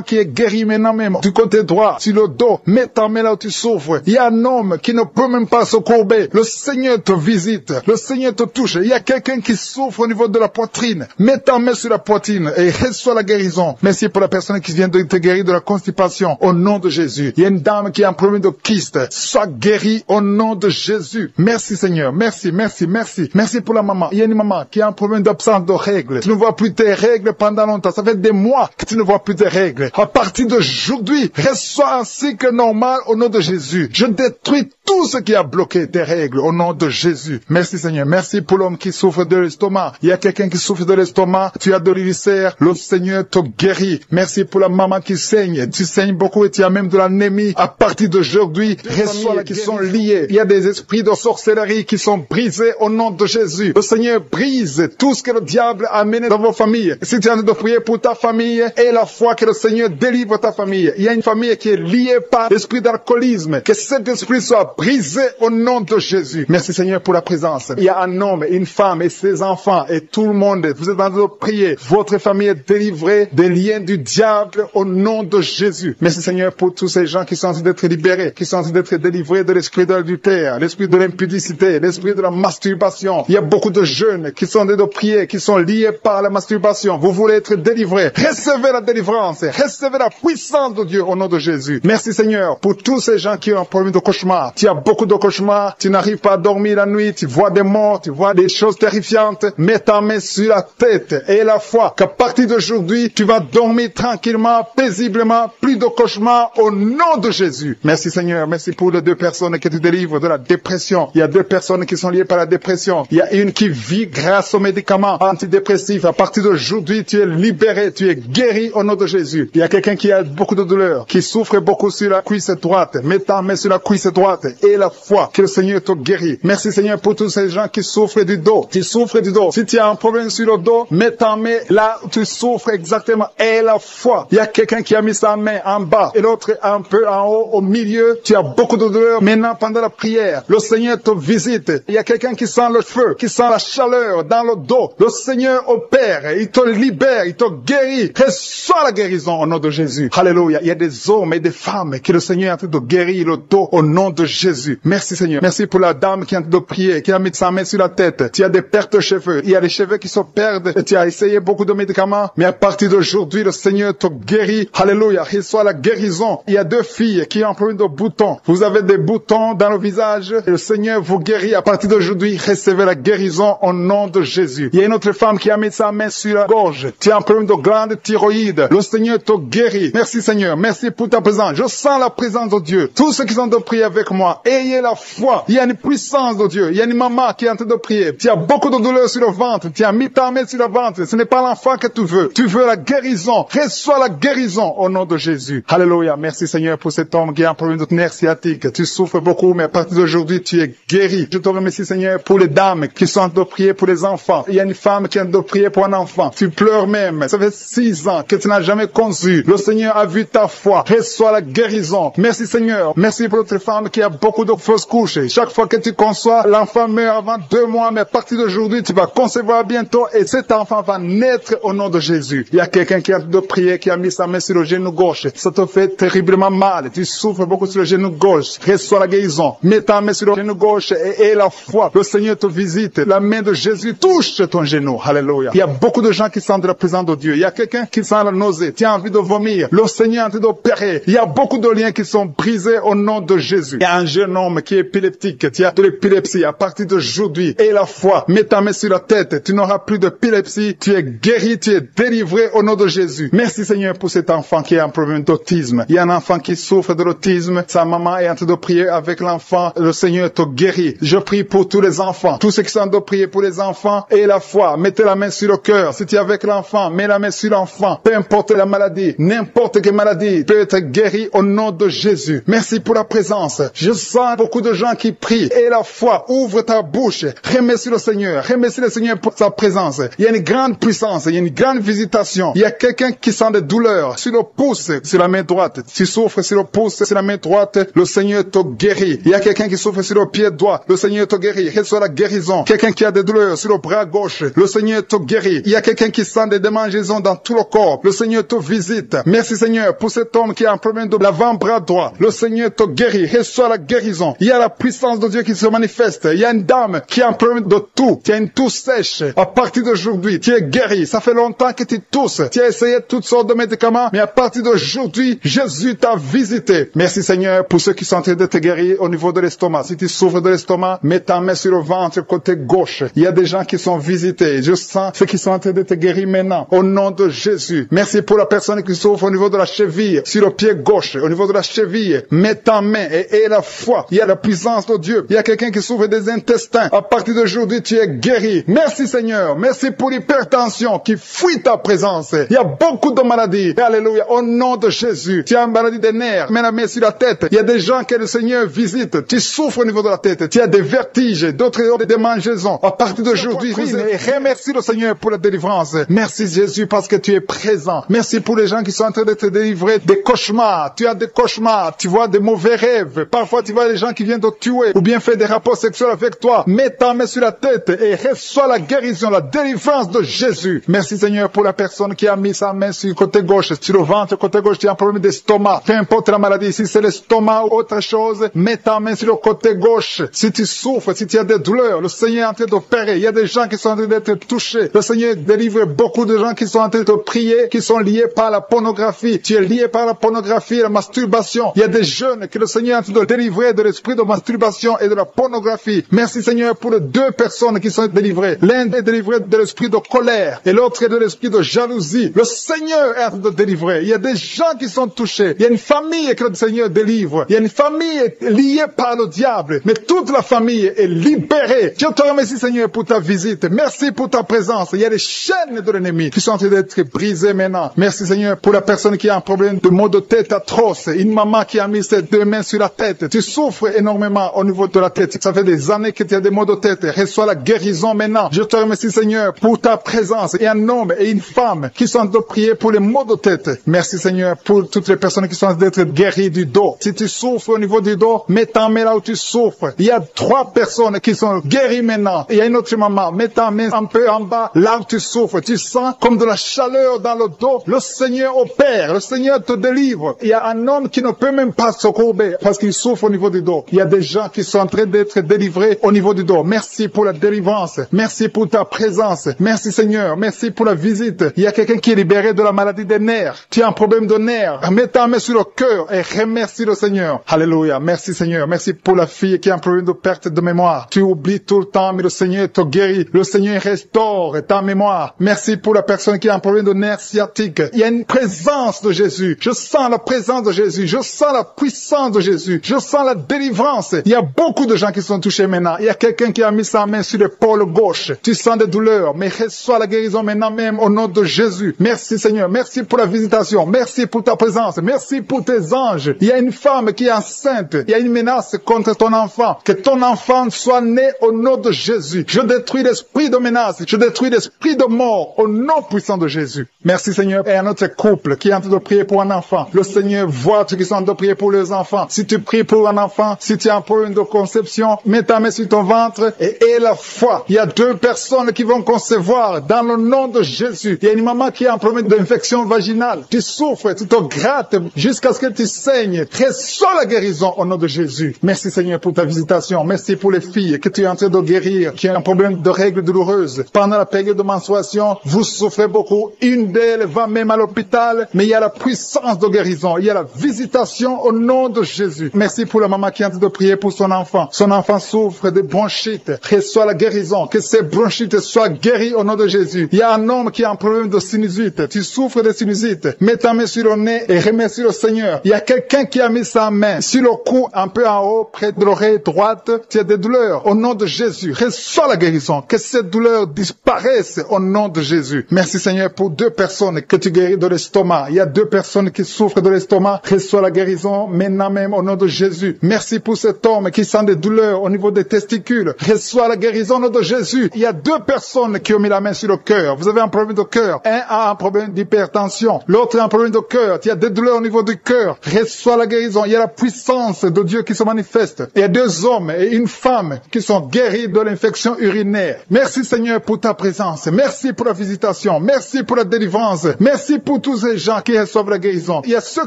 qui est guérie maintenant même. Du côté droit, sur le dos, mets ta main là où tu souffres. Il y a un homme qui ne peut même pas se courber. Le Seigneur te visite. Le Seigneur te touche. Il y a quelqu'un qui souffre au niveau de la poitrine. Mets ta main sur la poitrine et reçois la guérison. Merci pour la personne qui vient de te guérir de la constipation. Au nom de Jésus. Il y a une dame qui a un problème de kyste. Sois guéri au nom de Jésus. Merci Seigneur. Merci, merci, merci. Merci pour la maman. Il y a une maman qui a un problème d'absence de règles. Tu ne vois plus tes règles pendant longtemps. Ça fait des mois que tu ne vois plus tes règles. À partir d'aujourd'hui, reçois un cycle normal au nom de Jésus. Je détruis tout ce qui a bloqué tes règles au nom de Jésus. Merci Seigneur. Merci pour l'homme qui souffre de l'estomac. Il y a quelqu'un qui souffre de l'estomac. Tu as de l'ulcère. Le Seigneur te guérit. Merci pour la maman qui saigne. Tu saignes beaucoup et tu as même de l'anémie. À partir d'aujourd'hui, reçois qui sont liés. Il y a des esprits de sorcellerie qui sont brisés au nom de Jésus. Le Seigneur brise tout ce que le diable a amené dans vos familles. Si tu es en train de prier pour ta famille, et la foi que le Seigneur délivre ta famille. Il y a une famille qui est liée par l'esprit d'alcoolisme. Que cet esprit soit brisé au nom de Jésus. Merci Seigneur pour la présence. Il y a un homme, une femme et ses enfants et tout le monde. Vous êtes en train de prier. Votre famille est délivrée des liens du diable au nom de Jésus. Merci Seigneur pour tous ces gens qui sont en train d'être libérés, qui sont en train d'être délivrés de l'esprit de l'adultère, l'esprit de l'impudicité, l'esprit de la masturbation. Il y a beaucoup de jeunes qui sont en train de prier, qui sont liés par la masturbation. Vous voulez être délivrés. Recevez la délivrance. Recevez la puissance de Dieu au nom de Jésus. Merci Seigneur pour tous ces gens qui ont un problème de cauchemar. Tu as beaucoup de cauchemars. Tu n'arrives pas à dormir la nuit. Tu vois des morts. Tu vois des choses terrifiantes. Mets ta main sur la tête et la foi qu'à partir d'aujourd'hui, tu vas dormir tranquillement, paisiblement, plus de cauchemars au nom de Jésus. Merci Seigneur. Merci pour les 2 personnes qui te délivrent de la dépression. Il y a 2 personnes qui sont liées par la dépression. Il y a une qui vit grâce aux médicaments antidépressifs. À partir d'aujourd'hui, tu es libéré, tu es guéri au nom de Jésus. Il y a quelqu'un qui a beaucoup de douleur, qui souffre beaucoup sur la cuisse droite. Mets ta main sur la cuisse droite et la foi que le Seigneur te guérit. Merci Seigneur pour tous ces gens qui souffrent du dos. Tu souffres du dos. Si tu as un problème sur le dos, mets ta main là où tu souffres exactement et la foi. Il y a quelqu'un qui a mis sa main en bas et l'autre un peu en haut, au milieu. Tu as beaucoup de douleur. Maintenant, pendant la prière, le Seigneur te visite. Il y a quelqu'un qui sent le feu, qui sent la chaleur dans le dos. Le Seigneur opère. Il te libère. Il te guérit. Reçois la guérison au nom de Jésus. Alléluia. Il y a des hommes et des femmes que le Seigneur est en train de guérir le dos au nom de Jésus. Merci Seigneur. Merci pour la dame qui est en train de prier, qui a mis sa main sur la tête. Tu as des pertes de cheveux. Il y a des cheveux qui se perdent. Et tu as essayé beaucoup de médicaments. Mais à partir d'aujourd'hui, le Seigneur te guérit. Alléluia. Reçois la guérison. Il y a 2 filles qui ont un problème de boutons. Vous avez des boutons dans le visage. Et le Seigneur vous guérit. À partir d'aujourd'hui, recevez la guérison au nom de Jésus. Il y a une autre femme qui a mis sa main sur la gorge. Tu as un problème de glande thyroïde. Le Seigneur te guérit. Merci Seigneur. Merci pour ta présence. Je sens la présence de Dieu. Tous ceux qui sont de prier avec moi, ayez la foi. Il y a une puissance de Dieu. Il y a une maman qui est en train de prier. Tu as beaucoup de douleur sur le ventre. Tu as mis ta main sur le ventre. Ce n'est pas l'enfant que tu veux. Tu veux la guérison. Reçois la guérison au nom de Jésus. Alléluia. Merci Seigneur pour cet homme qui a un problème de nerf sciatique. Tu souffres beaucoup, mais à partir d'aujourd'hui, tu es guéri. Je te remercie Seigneur pour les dames qui sont en train de prier pour les enfants. Il y a une femme qui est en train de prier pour un enfant. Tu pleures même. Ça fait 6 ans que tu n'as jamais conçu. Le Seigneur a vu ta foi. Reçois la guérison. Merci Seigneur. Merci pour notre femme qui a beaucoup de fausses couches. Chaque fois que tu conçois, l'enfant meurt avant 2 mois, mais à partir d'aujourd'hui, tu vas concevoir bientôt et cet enfant va naître au nom de Jésus. Il y a quelqu'un qui est en train de prier, qui a mis sa main sur le genou gauche. Ça te fait terriblement mal. Tu souffres beaucoup sur le genou gauche. Reçois la guérison. Mets ta main sur le genou gauche et la foi. Le Seigneur te visite. La main de Jésus touche ton genou. Alléluia. Il y a beaucoup de gens qui sentent la présence de Dieu. Il y a quelqu'un qui sent la nausée. Tu as envie de vomir. Le Seigneur est en train d'opérer. Il y a beaucoup de liens qui sont brisés au nom de Jésus. Il y a un jeune homme qui est épileptique. Tu as de l'épilepsie à partir d'aujourd'hui. Et la foi. Mets ta main sur la tête. Tu n'auras plus d'épilepsie. Tu es guéri. Tu es délivré au nom de Jésus. Merci Seigneur pour cet enfant qui a un problème d'autisme. Il y a un enfant qui souffre de l'autisme. Ça la maman est en train de prier avec l'enfant, le Seigneur te guérit. Je prie pour tous les enfants, tous ceux qui sont en train de prier pour les enfants et la foi. Mettez la main sur le cœur. Si tu es avec l'enfant, mets la main sur l'enfant. Peu importe la maladie, n'importe quelle maladie peut être guérie au nom de Jésus. Merci pour la présence. Je sens beaucoup de gens qui prient et la foi. Ouvre ta bouche. Remercie le Seigneur. Remercie le Seigneur pour sa présence. Il y a une grande puissance. Il y a une grande visitation. Il y a quelqu'un qui sent des douleurs sur le pouce, sur la main droite. Tu souffres sur le pouce, sur la main droite. Le Seigneur te guérit. Il y a quelqu'un qui souffre sur le pied droit. Le Seigneur te guérit. Reçois la guérison. Quelqu'un qui a des douleurs sur le bras gauche. Le Seigneur te guérit. Il y a quelqu'un qui sent des démangeaisons dans tout le corps. Le Seigneur te visite. Merci Seigneur pour cet homme qui a un problème de l'avant-bras droit. Le Seigneur te guérit. Reçois la guérison. Il y a la puissance de Dieu qui se manifeste. Il y a une dame qui a un problème de toux. Tu as une toux sèche. À partir d'aujourd'hui, tu es guéri. Ça fait longtemps que tu tousses. Tu as essayé toutes sortes de médicaments, mais à partir d'aujourd'hui, Jésus t'a visité. Merci Seigneur pour ceux qui sont en train de te guérir au niveau de l'estomac. Si tu souffres de l'estomac, mets ta main sur le ventre côté gauche. Il y a des gens qui sont visités. Je sens ceux qui sont en train de te guérir maintenant. Au nom de Jésus. Merci pour la personne qui souffre au niveau de la cheville, sur le pied gauche, au niveau de la cheville. Mets ta main et la foi. Il y a la puissance de Dieu. Il y a quelqu'un qui souffre des intestins. À partir d'aujourd'hui, tu es guéri. Merci Seigneur. Merci pour l'hypertension qui fuit ta présence. Il y a beaucoup de maladies. Alléluia. Au nom de Jésus. Tu as une maladie des nerfs. Mets la main sur la tête. Il y a des gens que le Seigneur visite. Tu souffres au niveau de la tête. Tu as des vertiges, d'autres ont des démangeaisons. À partir d'aujourd'hui, remercie le Seigneur pour la délivrance. Merci Jésus parce que tu es présent. Merci pour les gens qui sont en train d'être délivrés des cauchemars. Tu as des cauchemars. Tu vois des mauvais rêves. Parfois, tu vois les gens qui viennent te tuer ou bien faire des rapports sexuels avec toi. Mets ta main sur la tête et reçois la guérison, la délivrance de Jésus. Merci Seigneur pour la personne qui a mis sa main sur le côté gauche, sur le ventre, côté gauche, tu as un problème d'estomac. Peu importe la maladie, si c'est l'estomac ou autre chose, mets ta main sur le côté gauche. Si tu souffres, si tu as des douleurs, le Seigneur est en train d'opérer. Il y a des gens qui sont en train d'être touchés. Le Seigneur délivre beaucoup de gens qui sont en train de prier, qui sont liés par la pornographie. Tu es lié par la pornographie et la masturbation. Il y a des jeunes que le Seigneur est en train de délivrer de l'esprit de masturbation et de la pornographie. Merci Seigneur pour les deux personnes qui sont délivrées. L'un est délivré de l'esprit de colère et l'autre est de l'esprit de jalousie. Le Seigneur est en train de délivrer. Il y a des gens qui sont touchés. Il y a une famille que le Seigneur délivre. Il y a une famille liée par le diable. Mais toute la famille est libérée. Je te remercie Seigneur pour ta visite. Merci pour ta présence. Il y a des chaînes de l'ennemi qui sont en train d'être brisées maintenant. Merci Seigneur pour la personne qui a un problème de maux de tête atroce. Une maman qui a mis ses deux mains sur la tête. Tu souffres énormément au niveau de la tête. Ça fait des années que tu as des maux de tête. Reçois la guérison maintenant. Je te remercie Seigneur pour ta présence. Et un homme et une femme qui sont en train de prier pour les maux de tête. Merci Seigneur pour toutes les personnes qui sont en train d'être guéries du dos. Si tu souffres au niveau du dos, mets ta main là où tu souffres. Il y a 3 personnes qui sont guéries maintenant. Il y a une autre maman. Mets ta main un peu en bas là où tu souffres. Tu sens comme de la chaleur dans le dos. Le Seigneur opère. Le Seigneur te délivre. Il y a un homme qui ne peut même pas se courber parce qu'il souffre au niveau du dos. Il y a des gens qui sont en train d'être délivrés au niveau du dos. Merci pour la délivrance. Merci pour ta présence. Merci Seigneur. Merci pour la visite. Il y a quelqu'un qui est libéré de la maladie des nerfs. Tu as un problème de nerfs. Mets ta main sur le cœur et remercie le Seigneur. Alléluia. Merci Seigneur. Merci pour la fille qui a un problème de perte de mémoire. Tu oublies tout le temps, mais le Seigneur te guérit. Le Seigneur restaure ta mémoire. Merci pour la personne qui a un problème de nerfs sciatiques. Il y a une présence de Jésus. Je sens la présence de Jésus. Je sens la puissance de Jésus. Je sens la délivrance. Il y a beaucoup de gens qui sont touchés maintenant. Il y a quelqu'un qui a mis sa main sur l'épaule gauche. Tu sens des douleurs, mais reçois la guérison maintenant même au nom de Jésus. Merci Seigneur. Merci pour la visitation. Merci pour ta présence. Merci pour tes anges. Il y a une femme qui est enceinte. Il y a une menace contre ton enfant. Que ton enfant soit né au nom de Jésus. Je détruis l'esprit de menace. Je détruis l'esprit de mort au nom puissant de Jésus. Merci Seigneur. Et un autre couple qui est en train de prier pour un enfant. Le Seigneur voit ceux qui sont en train de prier pour les enfants. Si tu pries pour un enfant, si tu as un problème de conception, mets ta main sur ton ventre et aie la foi. Il y a 2 personnes qui vont concevoir dans le nom de Jésus. Il y a une maman qui a un problème d'infection vaginale. Tu souffres, tu te grattes jusqu'à ce que tu saignes. Reçois la guérison au nom de Jésus. Merci Seigneur pour ta visitation. Merci pour les filles que tu es en train de guérir, qui ont un problème de règles douloureuses. Pendant la période de menstruation, vous souffrez beaucoup. Une d'elles va même à l'hôpital, mais il y a la puissance de guérison. Il y a la visitation au nom de Jésus. Merci pour la maman qui est en train de prier pour son enfant. Son enfant souffre de bronchite. Reçois la guérison. Que ces bronchites soient guéries au nom de Jésus. Il y a un homme qui a un problème de sinusite. Tu souffres de sinusite. Mets ta main sur le nez et remercie le Seigneur. Il y a quelqu'un qui a mis pris sa main sur le cou, un peu en haut, près de l'oreille droite. Tu as des douleurs. Au nom de Jésus, reçois la guérison. Que cette douleur disparaisse au nom de Jésus. Merci Seigneur pour 2 personnes que tu guéris de l'estomac. Il y a 2 personnes qui souffrent de l'estomac. Reçois la guérison maintenant même au nom de Jésus. Merci pour cet homme qui sent des douleurs au niveau des testicules. Reçois la guérison au nom de Jésus. Il y a 2 personnes qui ont mis la main sur le cœur. Vous avez un problème de cœur. Un a un problème d'hypertension. L'autre a un problème de cœur. Il y a des douleurs au niveau du cœur. Reçois la guérison. Il y a la puissance de Dieu qui se manifeste. Il y a 2 hommes et une femme qui sont guéris de l'infection urinaire. Merci Seigneur pour ta présence. Merci pour la visitation. Merci pour la délivrance. Merci pour tous ces gens qui reçoivent la guérison. Il y a ceux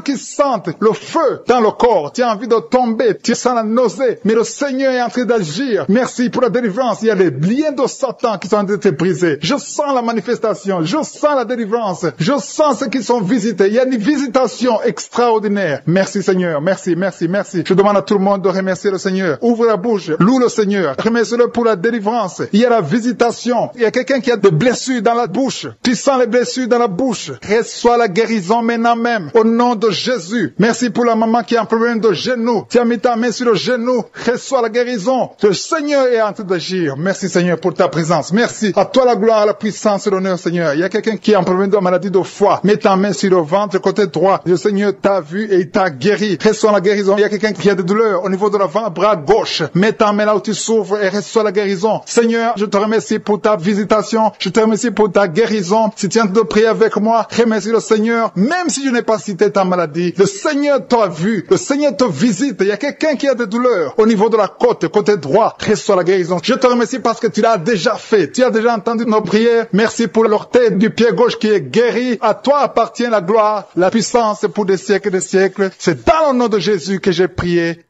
qui sentent le feu dans le corps. Tu as envie de tomber. Tu sens la nausée. Mais le Seigneur est en train d'agir. Merci pour la délivrance. Il y a les liens de Satan qui sont en train d'être brisés. Je sens la manifestation. Je sens la délivrance. Je sens ceux qui sont visités. Il y a une visitation extraordinaire. Merci Seigneur. Merci, merci, merci. Je demande à tout le monde de remercier le Seigneur. Ouvre la bouche. Loue le Seigneur. Remercie-le pour la délivrance. Il y a la visitation. Il y a quelqu'un qui a des blessures dans la bouche. Tu sens les blessures dans la bouche. Reçois la guérison maintenant même. Au nom de Jésus. Merci pour la maman qui a un problème de genou. Tu as mis ta main sur le genou. Reçois la guérison. Le Seigneur est en train d'agir. Merci Seigneur pour ta présence. Merci. À toi la gloire, la puissance et l'honneur Seigneur. Il y a quelqu'un qui a un problème de maladie de foie. Mets ta main sur le ventre côté droit. Le Seigneur t'a vu et il t'a guéri. Reçois la guérison. Il y a quelqu'un qui a des douleurs au niveau de l'avant-bras gauche. Mets ta main là où tu souffres et reçois la guérison. Seigneur, je te remercie pour ta visitation. Je te remercie pour ta guérison. Si tu es en train de prier avec moi, remercie le Seigneur. Même si je n'ai pas cité ta maladie, le Seigneur t'a vu. Le Seigneur te visite. Il y a quelqu'un qui a des douleurs au niveau de la côte, côté droit. Reçois la guérison. Je te remercie parce que tu l'as déjà fait. Tu as déjà entendu nos prières. Merci pour l'orteil du pied gauche qui est guéri. À toi appartient la gloire, la puissance pour des siècles et des siècles. C'est dans le nom de Jésus que j'ai prié.